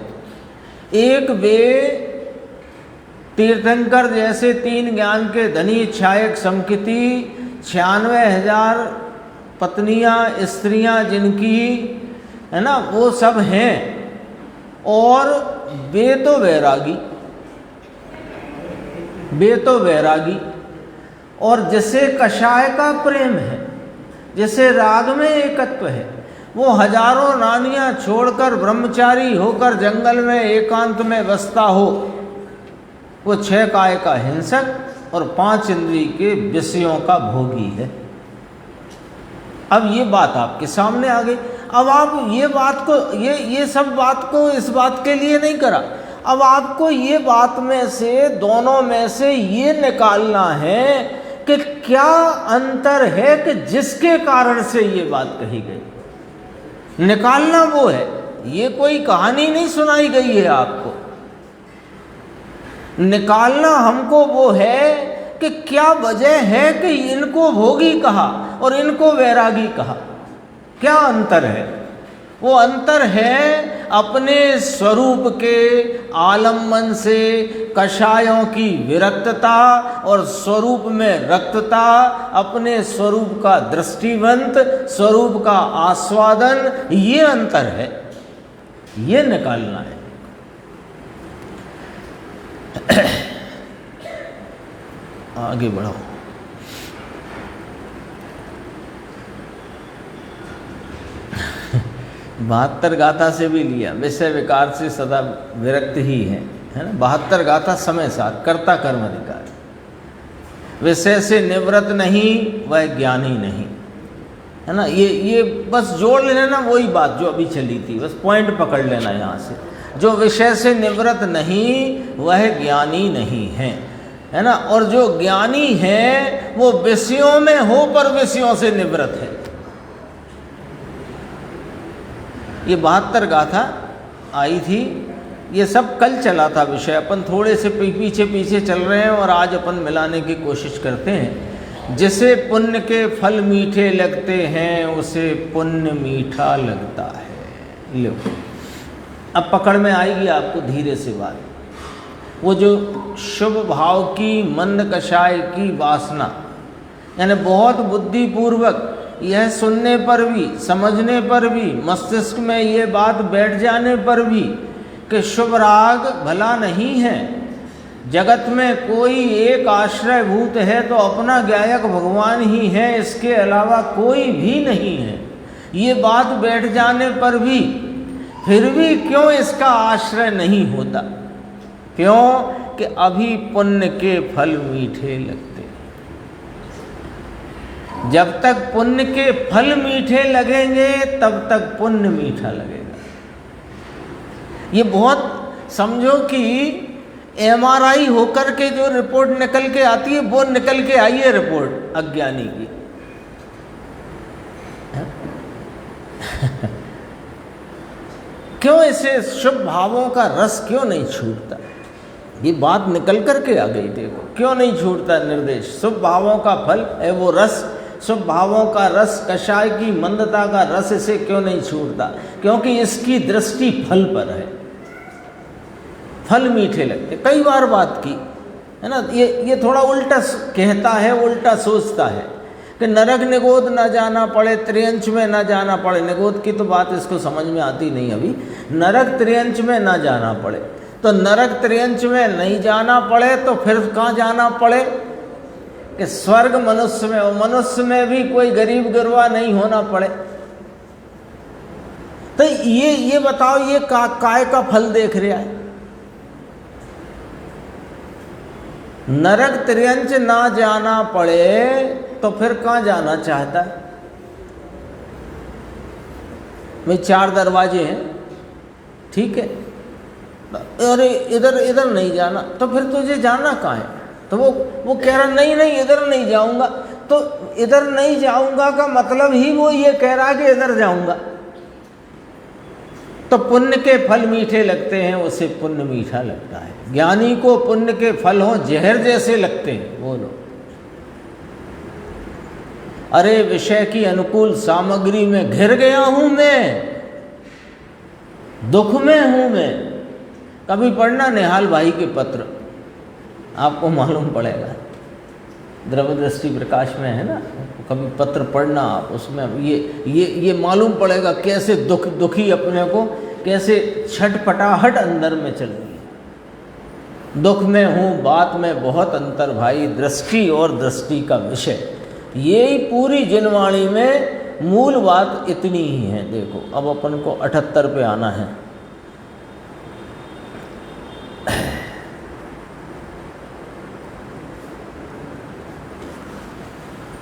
Speaker 1: एक, वे तीर्थंकर जैसे 3 ज्ञान के धनी छायक समकिति 96,000 पत्नियां स्त्रियां जिनकी, है ना, वो सब हैं, और वे तो वैरागी, और जिसे कषाय का प्रेम है, जिसे राग में एकत्व है, वो हजारों रानियां छोड़कर ब्रह्मचारी होकर जंगल में एकांत में बसता हो, वो 6 काय का हिंसक और 5 इंद्रिय के विषयों का भोगी है। अब ये बात आपके सामने आ गई। अब आप ये बात को, ये सब बात को इस बात के लिए नहीं करा, अब आपको ये बात में से, दोनों में से ये निकालना है कि क्या अंतर है कि जिसके कारण से ये बात कही गई। निकालना वो है, ये कोई कहानी नहीं सुनाई गई है आपको। निकालना हमको वो है कि क्या वजह है कि इनको भोगी कहा और इनको वैरागी कहा। क्या अंतर है? वो अंतर है अपने स्वरूप के आलम्बन से कषायों की विरक्तता और स्वरूप में रक्तता, अपने स्वरूप का दृष्टिवंत, स्वरूप का आस्वादन, ये अंतर है, ये निकालना है। आगे बढ़ो। बहत्तर गाथा से भी लिया, विषय विकार से सदा विरक्त ही है ना। 72 गाथा समय सार, कर्ता कर्म अधिकार, विषय से निवृत्त नहीं, वह ज्ञानी नहीं, है ना। ये बस जोड़ लेना, वही बात जो अभी चली थी, बस पॉइंट पकड़ लेना यहाँ से। जो विषय से निवृत्त नहीं, वह ज्ञानी नहीं है ना। और जो ज्ञानी है वो विषयों में हो पर विषयों से निवृत्त है। ये 72 गाथा आई थी, ये सब कल चला था विषय, अपन थोड़े से पीछे चल रहे हैं और आज अपन मिलाने की कोशिश करते हैं। जिसे पुण्य के फल मीठे लगते हैं, उसे पुण्य मीठा लगता है। लो अब पकड़ में आएगी आपको धीरे से बात। वो जो शुभ भाव की मंद कषाय की वासना, यानी बहुत बुद्धिपूर्वक यह सुनने पर भी, समझने पर भी, मस्तिष्क में ये बात बैठ जाने पर भी कि शुभ राग भला नहीं है, जगत में कोई एक आश्रयभूत है तो अपना गायक भगवान ही है, इसके अलावा कोई भी नहीं है, ये बात बैठ जाने पर भी फिर भी क्यों इसका आश्रय नहीं होता? क्यों कि अभी पुण्य के फल मीठे लगते। जब तक पुण्य के फल मीठे लगेंगे तब तक पुण्य मीठा लगेगा। ये बहुत समझो कि MRI होकर के जो रिपोर्ट निकल के आती है, वो निकल के आई है रिपोर्ट अज्ञानी की। क्यों इसे शुभ भावों का रस क्यों नहीं छूटता? ये बात निकल करके आ गई। देखो क्यों नहीं छूटता निर्देश। शुभ भावों का फल है वो रस, शुभ भावों का रस, कषाय की मंदता का रस इसे क्यों नहीं छूटता? क्योंकि इसकी दृष्टि फल पर है, फल मीठे लगते। कई बार बात की है ना। ये थोड़ा उल्टा कहता है, उल्टा सोचता है कि नरक निगोद न जाना पड़े, त्रियंच में न जाना पड़े। निगोद की तो बात इसको समझ में आती नहीं अभी। नरक त्रियंच में न जाना पड़े, तो नरक त्रियंच में नहीं जाना पड़े तो फिर कहाँ जाना पड़े? कि स्वर्ग मनुष्य में, और मनुष्य में भी कोई गरीब गुरबा नहीं होना पड़े। तो ये बताओ, ये काय का फल देख रहा है? नरक त्रियंच ना जाना पड़े तो फिर कहाँ जाना चाहता है? भाई 4 दरवाजे हैं, ठीक है, अरे इधर नहीं जाना, तो फिर तुझे जाना कहाँ है? तो वो कह रहा नहीं नहीं इधर नहीं जाऊंगा। तो इधर नहीं जाऊंगा का मतलब ही वो ये कह रहा कि इधर जाऊंगा। तो पुण्य के फल मीठे लगते हैं, उसे पुण्य मीठा लगता है। ज्ञानी को पुण्य के फल हो जहर जैसे लगते हैं। बोलो, अरे विषय की अनुकूल सामग्री में घिर गया हूं मैं, दुख में हूं मैं। कभी पढ़ना निहाल भाई के पत्र, आपको मालूम पड़ेगा, द्रव्य दृष्टि प्रकाश में है ना, कभी पत्र पढ़ना आप, उसमें ये मालूम पड़ेगा कैसे दुखी अपने को, कैसे छटपटाहट अंदर में चल रही है। दुख में हूँ, बात में बहुत अंतर भाई, दृष्टि और दृष्टि का विषय, यही पूरी जिनवाणी में मूल बात इतनी ही है। देखो अब अपन को 78 पे आना है।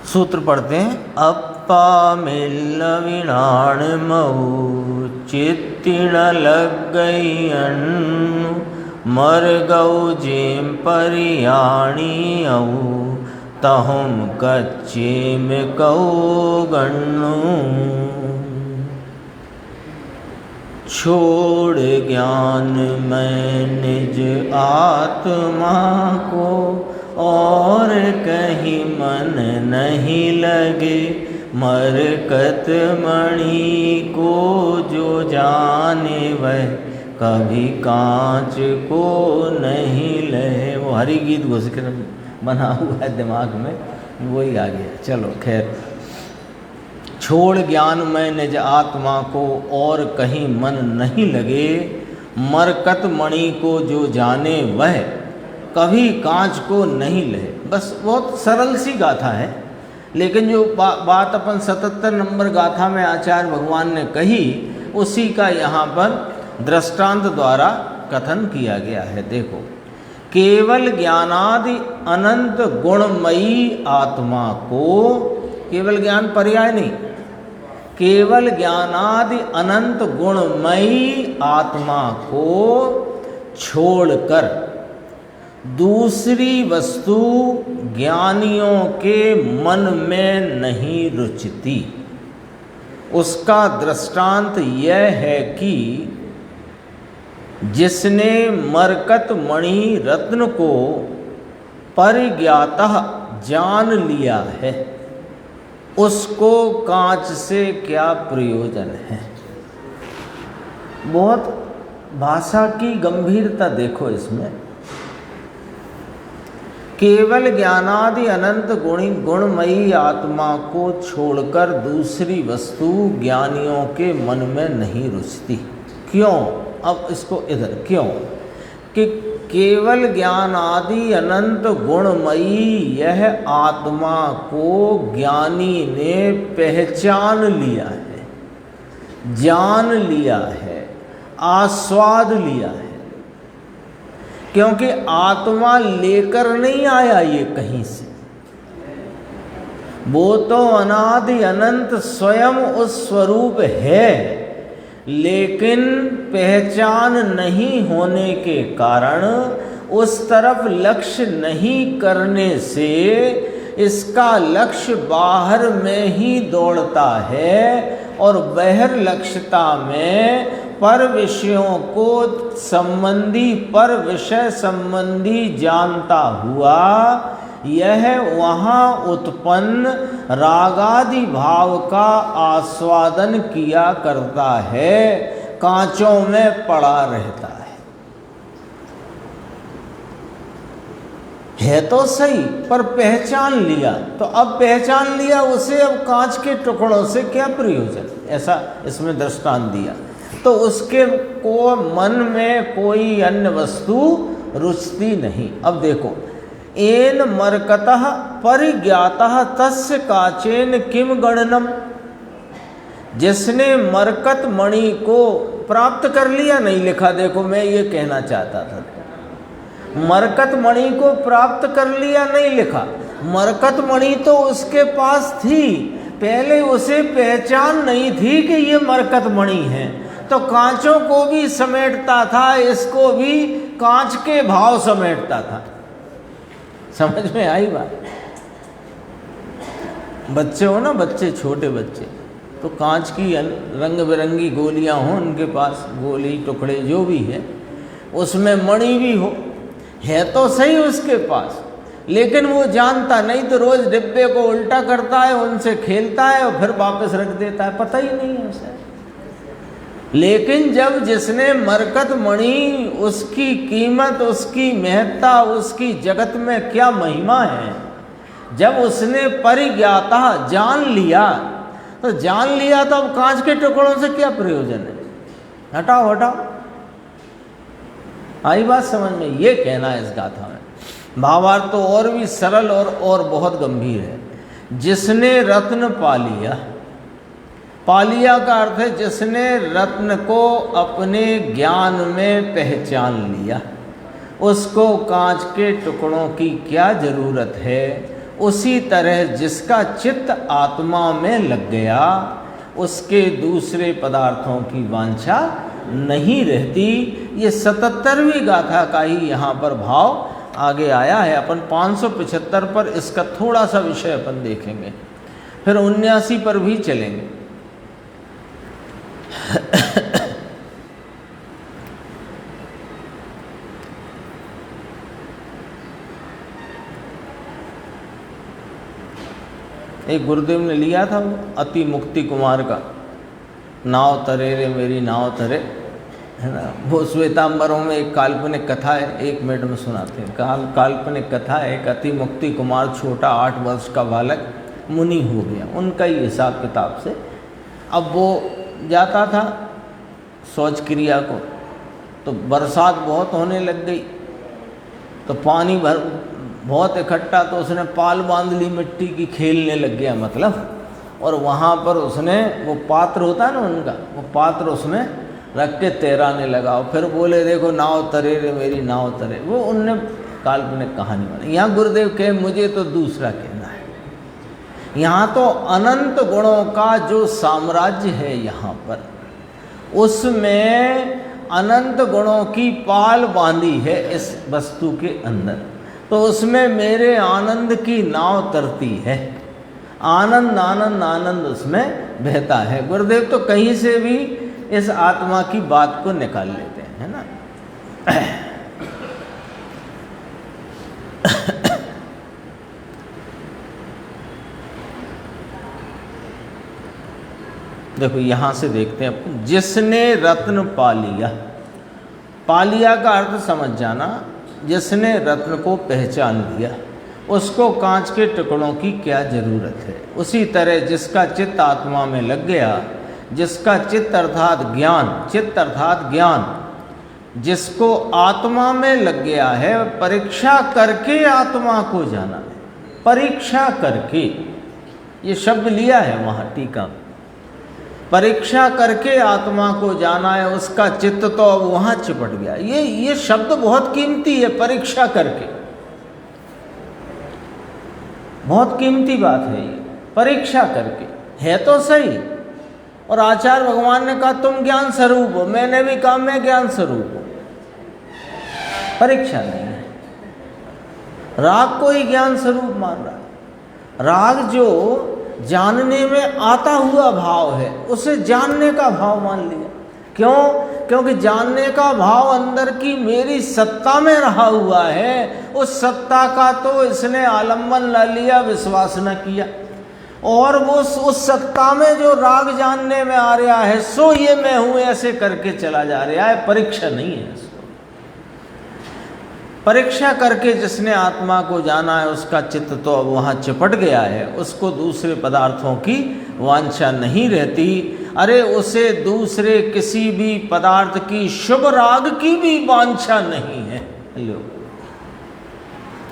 Speaker 1: सूत्र पढ़ते हैं। अप्पा मिल विणाण मऊ चित्तिण लग गई अनु मर गऊ जेम परियाणी अऊ तहुम कच्चे में कऊ गण्णु छोड़ ज्ञान में निज आत्मा को और कहीं मन नहीं लगे मरकत मणि को जो जाने वह कभी कांच को नहीं ले। वो हरि गीत घुस कर बना हुआ है दिमाग में, वही आ गया। चलो खैर, छोड़ ज्ञान में निज आत्मा को और कहीं मन नहीं लगे मरकत मणि को जो जाने वह कभी कांच को नहीं लहे। बस बहुत सरल सी गाथा है, लेकिन जो बात अपन 77 नंबर गाथा में आचार्य भगवान ने कही उसी का यहाँ पर दृष्टांत द्वारा कथन किया गया है। देखो, केवल ज्ञानादि अनंत गुणमयी आत्मा को, केवल ज्ञान पर्याय नहीं, केवल ज्ञानादि अनंत गुणमयी आत्मा को छोड़कर दूसरी वस्तु ज्ञानियों के मन में नहीं रुचती। उसका दृष्टांत यह है कि जिसने मरकत मणि रत्न को परिज्ञातः जान लिया है उसको कांच से क्या प्रयोजन है। बहुत भाषा की गंभीरता देखो इसमें। केवल ज्ञानादि अनंत गुणमयी आत्मा को छोड़कर दूसरी वस्तु ज्ञानियों के मन में नहीं रुचती। क्यों? अब इसको इधर क्यों कि केवल ज्ञान आदि अनंत गुणमयी यह आत्मा को ज्ञानी ने पहचान लिया है, जान लिया है, आस्वाद लिया है। क्योंकि आत्मा लेकर नहीं आया ये कहीं से, वो तो अनादि अनंत स्वयं उस स्वरूप है, लेकिन पहचान नहीं होने के कारण उस तरफ लक्ष्य नहीं करने से इसका लक्ष्य बाहर में ही दौड़ता है और बहिर लक्ष्यता में पर विषयों को संबंधी, पर विषय संबंधी जानता हुआ यह वहाँ उत्पन्न रागादि भाव का आस्वादन किया करता है, कांचों में पड़ा रहता है तो सही, पर पहचान लिया। तो अब पहचान लिया उसे, अब कांच के टुकड़ों से क्या प्रयोजन, ऐसा इसमें दृष्टांत दिया। तो उसके को मन में कोई अन्य वस्तु रुचती नहीं। अब देखो, एन मरकतः परिज्ञातः तस्य काचेन किम गणनम, जिसने मरकत मणि को प्राप्त कर लिया, नहीं लिखा, देखो मैं ये कहना चाहता था, मरकत मणि को प्राप्त कर लिया नहीं लिखा, मरकत मणि तो उसके पास थी, पहले उसे पहचान नहीं थी कि ये मरकत मणि है, तो कांचों को भी समेटता था, इसको भी कांच के भाव समेटता था। समझ में आई बात? बच्चे हो ना, बच्चे, छोटे बच्चे, तो कांच की रंग बिरंगी गोलियां हों उनके पास, गोली टुकड़े जो भी है, उसमें मणि भी हो, है तो सही उसके पास, लेकिन वो जानता नहीं, तो रोज डिब्बे को उल्टा करता है, उनसे खेलता है और फिर वापस रख देता है, पता ही नहीं है उसे। लेकिन जब जिसने मरकत मणि, उसकी कीमत, उसकी महत्ता, उसकी जगत में क्या महिमा है, जब उसने परिज्ञाता जान लिया, तो जान लिया तो अब कांच के टुकड़ों से क्या प्रयोजन है? हटाओ हटाओ। आई बात समझ में? ये कहना है इस गाथा में। भावार्थ तो और भी सरल और बहुत गंभीर है। जिसने रत्न पा लिया, पा लिया का अर्थ है जिसने रत्न को अपने ज्ञान में पहचान लिया, उसको कांच के टुकड़ों की क्या जरूरत है। उसी तरह जिसका चित्त आत्मा में लग गया, उसके दूसरे पदार्थों की वांछा नहीं रहती। ये 77वीं गाथा का ही यहाँ पर भाव आगे आया है। अपन 575 पर इसका थोड़ा सा विषय अपन देखेंगे, फिर 79 पर भी चलेंगे। एक गुरुदेव ने लिया था वो अति मुक्ति कुमार का, नाव तरे रे मेरी नाव तरे, है ना। वो श्वेतांबरों में एक काल्पनिक कथा है, 1 मिनट में सुनाते हैं। काल्पनिक कथा है, एक अति मुक्ति कुमार छोटा 8 वर्ष का बालक मुनि हो गया, उनका ही हिसाब किताब से। अब वो जाता था शौच क्रिया को, तो बरसात बहुत होने लग गई, तो पानी बहुत इकट्ठा, तो उसने पाल बांध ली मिट्टी की, खेलने लग गया मतलब। और वहाँ पर उसने वो पात्र होता है ना उनका, वो पात्र उसमें रख के तैराने लगा। और फिर बोले देखो नाव तरे रे मेरी नाव तरे। वो उनने काल्पनिक कहानी बनाई। यहाँ गुरुदेव कहे मुझे तो दूसरा कहना है। यहाँ तो अनंत गुणों का जो साम्राज्य है यहाँ पर, उसमें अनंत गुणों की पाल बांधी है इस वस्तु के अंदर, तो उसमें मेरे आनंद की नाव तरती है, आनंद आनंद आनंद उसमें बहता है। गुरुदेव तो कहीं से भी इस आत्मा की बात को निकाल लेते हैं, है ना। देखो यहाँ से देखते हैं अपन, जिसने रत्न पा लिया, पा लिया का अर्थ समझ जाना, जिसने रत्न को पहचान लिया, उसको कांच के टुकड़ों की क्या जरूरत है। उसी तरह जिसका चित्त आत्मा में लग गया, जिसका चित्त अर्थात ज्ञान, चित्त अर्थात ज्ञान जिसको आत्मा में लग गया है, परीक्षा करके आत्मा को जाना है। परीक्षा करके, ये शब्द लिया है वहाँ टीका, परीक्षा करके आत्मा को जाना है, उसका चित्त तो अब वहाँ चिपट गया। ये शब्द बहुत कीमती है, परीक्षा करके, बहुत कीमती बात है ये, परीक्षा करके। है तो सही, और आचार्य भगवान ने कहा तुम ज्ञान स्वरूप हो, मैंने भी कहा मैं ज्ञान स्वरूप हूँ। परीक्षा नहीं है। राग को ही ज्ञान स्वरूप मान रहा है। राग जो जानने में आता हुआ भाव है, उसे जानने का भाव मान लिया। क्यों? क्योंकि जानने का भाव अंदर की मेरी सत्ता में रहा हुआ है। उस सत्ता का तो इसने आलम्बन ला लिया, विश्वास न किया, और वो उस सत्ता में जो राग जानने में आ रहा है, सो ये मैं हूँ ऐसे करके चला जा रहा है। परीक्षा नहीं है इसको। परीक्षा करके जिसने आत्मा को जाना है, उसका चित्त तो अब वहाँ चिपट गया है, उसको दूसरे पदार्थों की वांछा नहीं रहती। अरे उसे दूसरे किसी भी पदार्थ की, शुभ राग की भी वांछा नहीं है। लो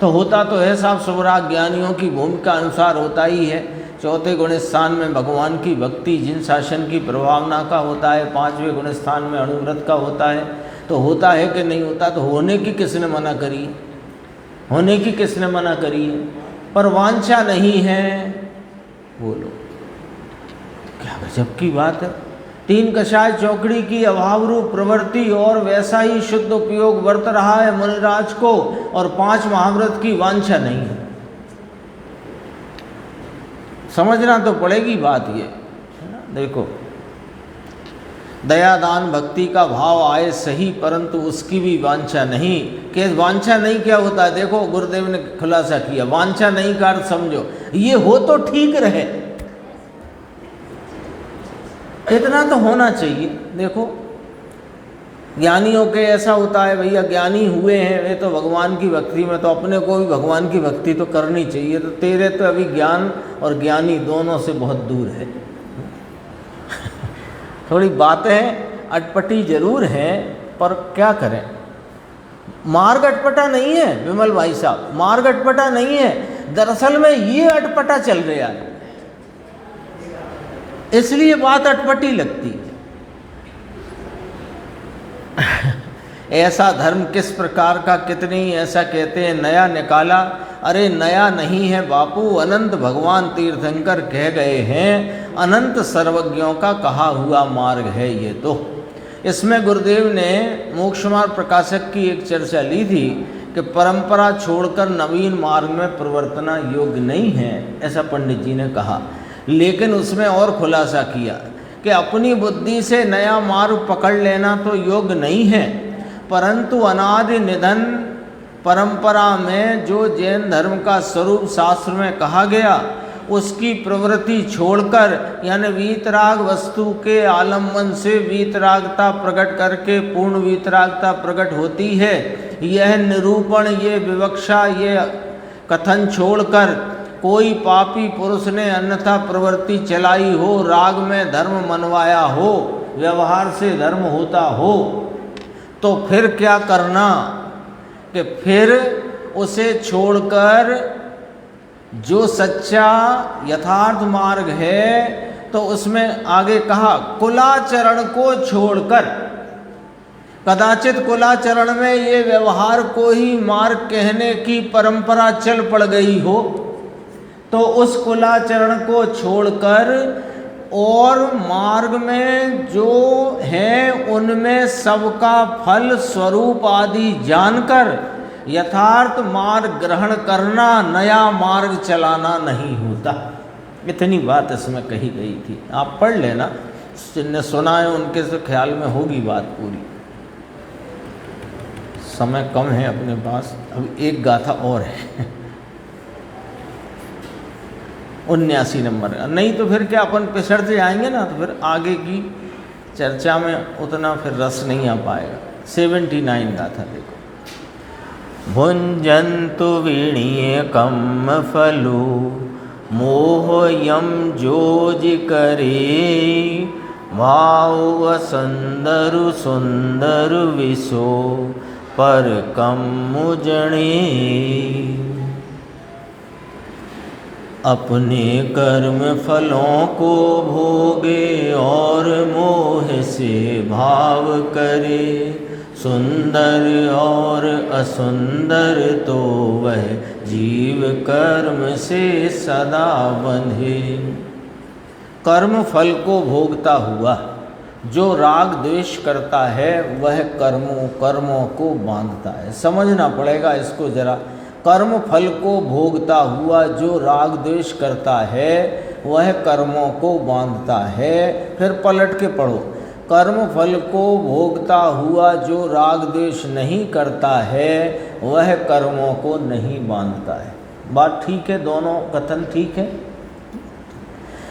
Speaker 1: तो होता तो है साहब, शुभ राग ज्ञानियों की भूमिका अनुसार होता ही है। चौथे गुण स्थान में भगवान की भक्ति, जिन शासन की प्रभावना का होता है। 5वें गुण स्थान में अणुव्रत का होता है। तो होता है कि नहीं होता? तो होने की किसने मना करी है? होने की किसने मना करी है? पर वांछा नहीं है। बोलो क्या गजब की बात है। तीन कषाय चौकड़ी की अभाव रूप प्रवृत्ति और वैसा ही शुद्ध उपयोग वर्त रहा है मुनिराज को, और 5 महाव्रत की वांछा नहीं है। समझना तो पड़ेगी बात ये, है ना। देखो, दया दान भक्ति का भाव आए सही, परंतु उसकी भी वांछा नहीं। कि वांछा नहीं क्या होता है, देखो गुरुदेव ने खुलासा किया, वांछा नहीं का अर्थ समझो, ये हो तो ठीक रहे, इतना तो होना चाहिए। देखो ज्ञानियों के ऐसा होता है, भैया ज्ञानी हुए हैं वे तो भगवान की भक्ति में, तो अपने को भी भगवान की भक्ति तो करनी चाहिए। तो तेरे तो अभी ज्ञान और ज्ञानी दोनों से बहुत दूर है। थोड़ी बातें अटपटी जरूर हैं, पर क्या करें, मार्ग अटपटा नहीं है विमल भाई साहब, मार्ग अटपटा नहीं है। दरअसल में ये अटपटा चल रहा है, इसलिए बात अटपटी लगती है। ऐसा धर्म किस प्रकार का, कितनी ऐसा कहते हैं नया निकाला। अरे नया नहीं है बापू, अनंत भगवान तीर्थंकर कह गए हैं, अनंत सर्वज्ञों का कहा हुआ मार्ग है ये। तो इसमें गुरुदेव ने मोक्ष मार्ग प्रकाशक की एक चर्चा ली थी कि परंपरा छोड़कर नवीन मार्ग में प्रवर्तना योग्य नहीं है, ऐसा पंडित जी ने कहा। लेकिन उसमें और खुलासा किया कि अपनी बुद्धि से नया मार्ग पकड़ लेना तो योग्य नहीं है, परंतु अनादि निधन परंपरा में जो जैन धर्म का स्वरूप शास्त्र में कहा गया, उसकी प्रवृत्ति छोड़कर, यानी वीतराग वस्तु के आलम्बन से वीतरागता प्रकट करके पूर्ण वीतरागता प्रकट होती है, यह निरूपण, ये विवक्षा, ये कथन छोड़कर कोई पापी पुरुष ने अन्यथा प्रवृत्ति चलाई हो, राग में धर्म मनवाया हो, व्यवहार से धर्म होता हो, तो फिर क्या करना कि फिर उसे छोड़कर जो सच्चा यथार्थ मार्ग है, तो उसमें आगे कहा कुलाचरण को छोड़कर, कदाचित कुलाचरण में ये व्यवहार को ही मार्ग कहने की परंपरा चल पड़ गई हो, तो उस कुलाचरण को छोड़कर और मार्ग में जो है उनमें सबका फल स्वरूप आदि जानकर यथार्थ मार्ग ग्रहण करना, नया मार्ग चलाना नहीं होता। इतनी बात इसमें कही गई थी, आप पढ़ लेना, जिनने सुना है उनके से ख्याल में होगी बात पूरी। समय कम है अपने पास, अब एक गाथा और है 79 नंबर, नहीं तो फिर क्या अपन पिछड़ते जाएंगे ना, तो फिर आगे की चर्चा में उतना फिर रस नहीं आ पाएगा। 79 गाथा देखो। भुंजन्तु वीण्यकम फलु मोहयम जोजि करे, भाव सुंदरु सुंदर विसो पर कम मुजणे। अपने कर्म फलों को भोगे और मोह से भाव करे, सुंदर और असुंदर तो वह जीव कर्म से सदा बंधे। कर्म फल को भोगता हुआ जो राग द्वेष करता है वह कर्मों को बांधता है। समझना पड़ेगा इसको जरा। कर्म फल को भोगता हुआ जो राग द्वेष करता है वह कर्मों को बांधता है। फिर पलट के पढ़ो, कर्म फल को भोगता हुआ जो राग द्वेष नहीं करता है वह कर्मों को नहीं बांधता है। बात ठीक है, दोनों कथन ठीक है।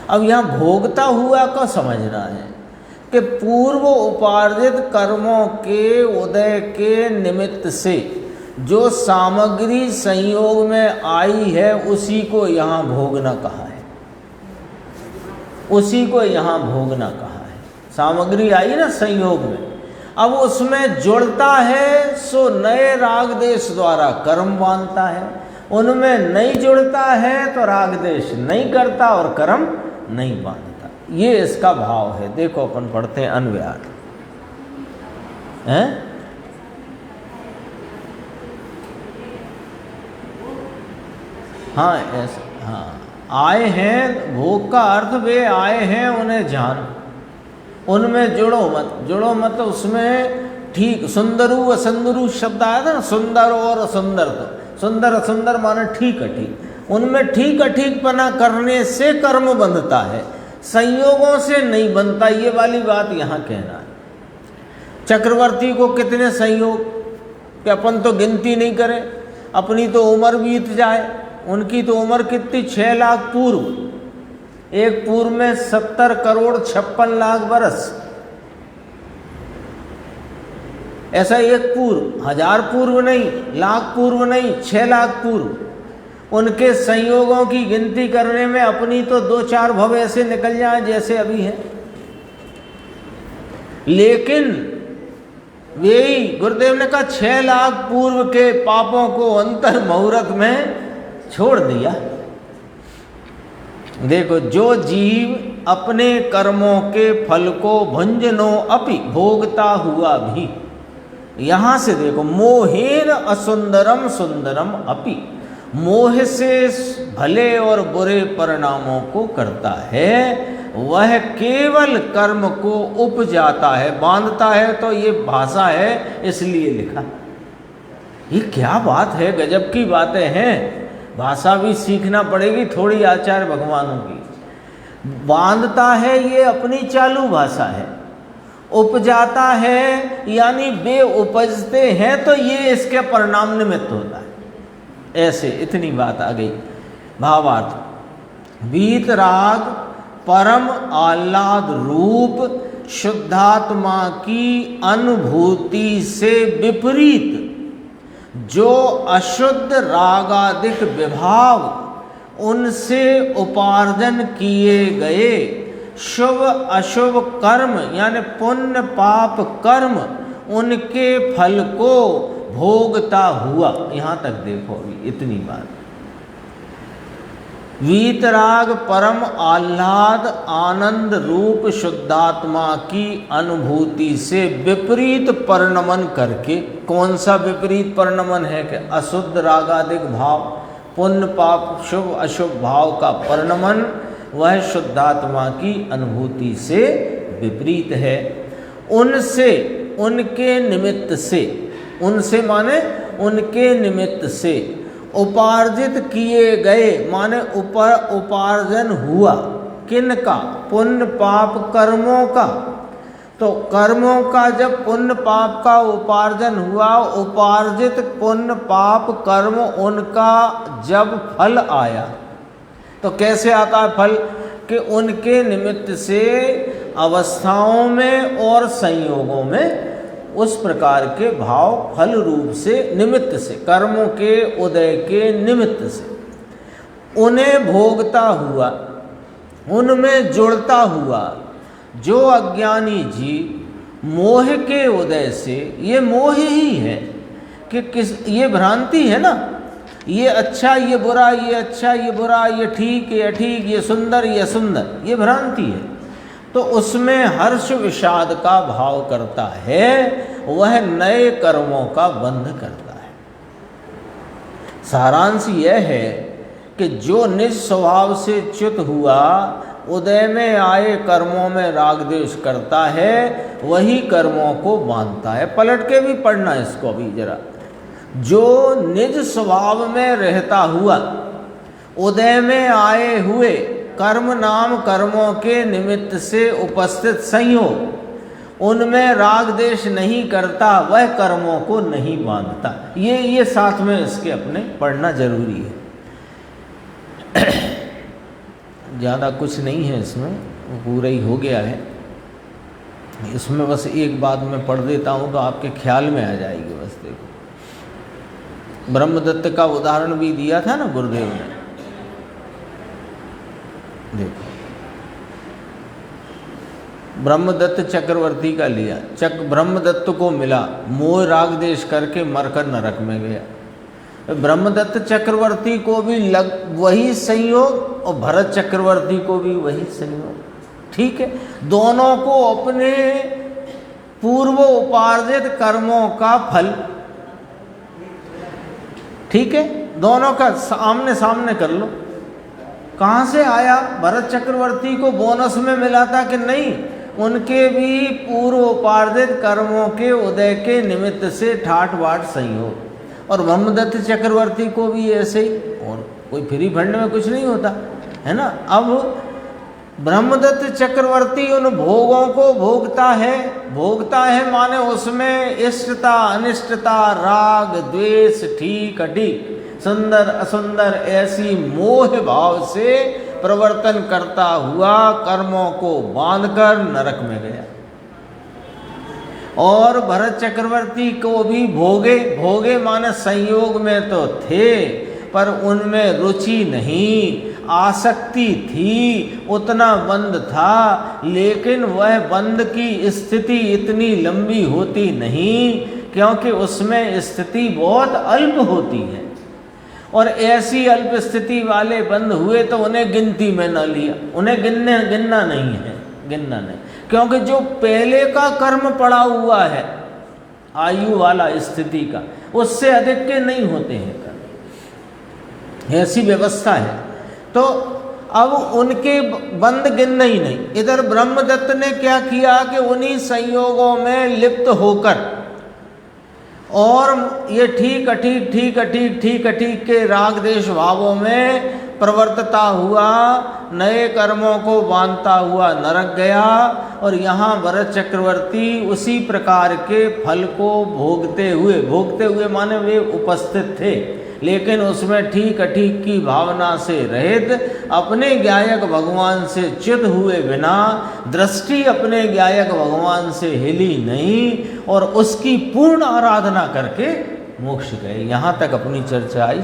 Speaker 1: अब यहाँ भोगता हुआ का समझना है कि पूर्व उपार्जित कर्मों के उदय के निमित्त से जो सामग्री संयोग में आई है उसी को यहाँ भोगना कहा है, उसी को यहाँ भोगना कहा है। सामग्री आई ना संयोग में, अब उसमें जुड़ता है सो नए राग देश द्वारा कर्म बांधता है, उनमें नहीं जुड़ता है तो राग देश नहीं करता और कर्म नहीं बांधता। ये इसका भाव है। देखो अपन पढ़ते हैं अन्वयार्थ हैं। हाँ ऐसा, हाँ आए हैं, भोग का अर्थ वे आए हैं उन्हें जान, उनमें जुड़ो मत उसमें ठीक। सुंदरू असुंदरू शब्द आया था ना, सुंदर और असुंदर, तो सुंदर असुंदर माने ठीक अठीक। उनमें ठीक अठीकपना करने से कर्म बंधता है, संयोगों से नहीं बनता। ये वाली बात यहाँ कहना है। चक्रवर्ती को कितने संयोग कि अपन तो गिनती नहीं करें, अपनी तो उम्र बीत जाए। उनकी तो उम्र कितनी, 6 लाख पूर्व। एक पूर्व में 70 करोड़ 56 लाख बरस। ऐसा एक पूर्व, 1000 पूर्व नहीं, लाख पूर्व नहीं, 6 लाख पूर्व। उनके संयोगों की गिनती करने में अपनी तो 2-4 भव ऐसे निकल जाए जैसे अभी है। लेकिन यही गुरुदेव ने कहा 6 लाख पूर्व के पापों को अंतर मुहूर्त में छोड़ दिया। देखो, जो जीव अपने कर्मों के फल को भुंजनो अपि भोगता हुआ भी, यहां से देखो, मोहेन असुंदरम सुंदरम अपि, मोह से भले और बुरे परिणामों को करता है, वह केवल कर्म को उपजाता है, बांधता है। तो ये भाषा है, इसलिए लिखा। ये क्या बात है, गजब की बातें हैं। भाषा भी सीखना पड़ेगी थोड़ी आचार्य भगवानों की। बांधता है ये अपनी चालू भाषा है, उपजाता है यानी वे उपजते हैं, तो ये इसके परिणाम निमित्त होता है। ऐसे इतनी बात आ गई। भावार्थ, वीतराग परम आह्लाद रूप शुद्धात्मा की अनुभूति से विपरीत जो अशुद्ध रागादिक विभाव उनसे उपार्जन किए गए शुभ अशुभ कर्म यानी पुण्य पाप कर्म, उनके फल को भोगता हुआ। यहाँ तक देखो, अभी इतनी बात। वीतराग परम आह्लाद आनंद रूप शुद्धात्मा की अनुभूति से विपरीत परिणमन करके, कौन सा विपरीत परिणमन है कि अशुद्ध रागादिक भाव, पुण्य पाप शुभ अशुभ भाव का परिणमन वह शुद्धात्मा की अनुभूति से विपरीत है। उनसे, उनके निमित्त से, उनसे माने उनके निमित्त से उपार्जित किए गए माने उपार्जन हुआ। किन का? पुण्य पाप कर्मों का। तो कर्मों का जब पुण्य पाप का उपार्जन हुआ, उपार्जित पुण्य पाप कर्म उनका जब फल आया, तो कैसे आता है फल कि उनके निमित्त से अवस्थाओं में और संयोगों में उस प्रकार के भाव फल रूप से निमित्त से, कर्मों के उदय के निमित्त से उन्हें भोगता हुआ, उनमें जुड़ता हुआ जो अज्ञानी जीव मोह के उदय से, ये मोह ही है कि ये भ्रांति है ना, ये अच्छा ये बुरा, ये अच्छा ये बुरा, ये ठीक ये अठीक, ये सुंदर ये असुंदर, ये भ्रांति है। तो उसमें हर्ष विषाद का भाव करता है, वह नए कर्मों का बंध करता है। सारांश यह है कि जो निज स्वभाव से च्युत हुआ, उदय में आए कर्मों में राग द्वेष करता है, वही कर्मों को बांधता है। पलट के भी पढ़ना इसको अभी जरा। जो निज स्वभाव में रहता हुआ उदय में आए हुए कर्म नाम कर्मों के निमित्त से उपस्थित संयोग, उनमें राग द्वेष नहीं करता, वह कर्मों को नहीं बांधता। ये साथ में इसके अपने पढ़ना जरूरी है। ज़्यादा कुछ नहीं है इसमें, वो पूरा ही हो गया है। इसमें बस एक बात मैं पढ़ देता हूँ तो आपके ख्याल में आ जाएगी। बस देखो, ब्रह्मदत्त का उदाहरण भी दिया था ना गुरुदेव ने। देखो, ब्रह्मदत्त चक्रवर्ती का लिया। ब्रह्मदत्त को मिला, मोह राग द्वेष करके मरकर नरक में गया। ब्रह्मदत्त चक्रवर्ती को भी वही संयोग और भरत चक्रवर्ती को भी वही संयोग। ठीक है, दोनों को अपने पूर्व उपार्जित कर्मों का फल, ठीक है, दोनों का आमने सामने कर लो। कहाँ से आया? भरत चक्रवर्ती को बोनस में मिला था कि नहीं? उनके भी पूर्वोपार्जित कर्मों के उदय के निमित्त से ठाट बाट संयोग। और ब्रह्मदत्त चक्रवर्ती को भी ऐसे ही, और कोई फ्री फंड में कुछ नहीं होता है ना। अब ब्रह्मदत्त चक्रवर्ती उन भोगों को भोगता है माने उसमें इष्टता अनिष्टता, राग द्वेष, ठीक अठीक, सुंदर असुंदर, ऐसी मोह भाव से प्रवर्तन करता हुआ कर्मों को बांधकर नरक में गया। और भरत चक्रवर्ती को भी भोगे माने संयोग में तो थे, पर उनमें रुचि नहीं, आसक्ति थी, उतना बंध था, लेकिन वह बंध की स्थिति इतनी लंबी होती नहीं, क्योंकि उसमें स्थिति बहुत अल्प होती है। और ऐसी अल्प स्थिति वाले बंद हुए तो उन्हें गिनती में न लिया, उन्हें गिनना नहीं, क्योंकि जो पहले का कर्म पड़ा हुआ है आयु वाला स्थिति का, उससे अधिक के नहीं होते हैं कर्म, ऐसी व्यवस्था है। तो अब उनके बंद गिनना ही नहीं। इधर ब्रह्मदत्त ने क्या किया कि उन्हीं संयोगों में लिप्त होकर और ये ठीक अठीक के राग देश भावों में प्रवर्तता हुआ नए कर्मों को बांधता हुआ नरक गया। और यहाँ भरत चक्रवर्ती उसी प्रकार के फल को भोगते हुए माने वे उपस्थित थे, लेकिन उसमें ठीक अठीक की भावना से रहित, अपने ज्ञायक भगवान से च्युत हुए बिना, दृष्टि अपने ज्ञायक भगवान से हिली नहीं और उसकी पूर्ण आराधना करके मोक्ष गए। यहाँ तक अपनी चर्चा आई।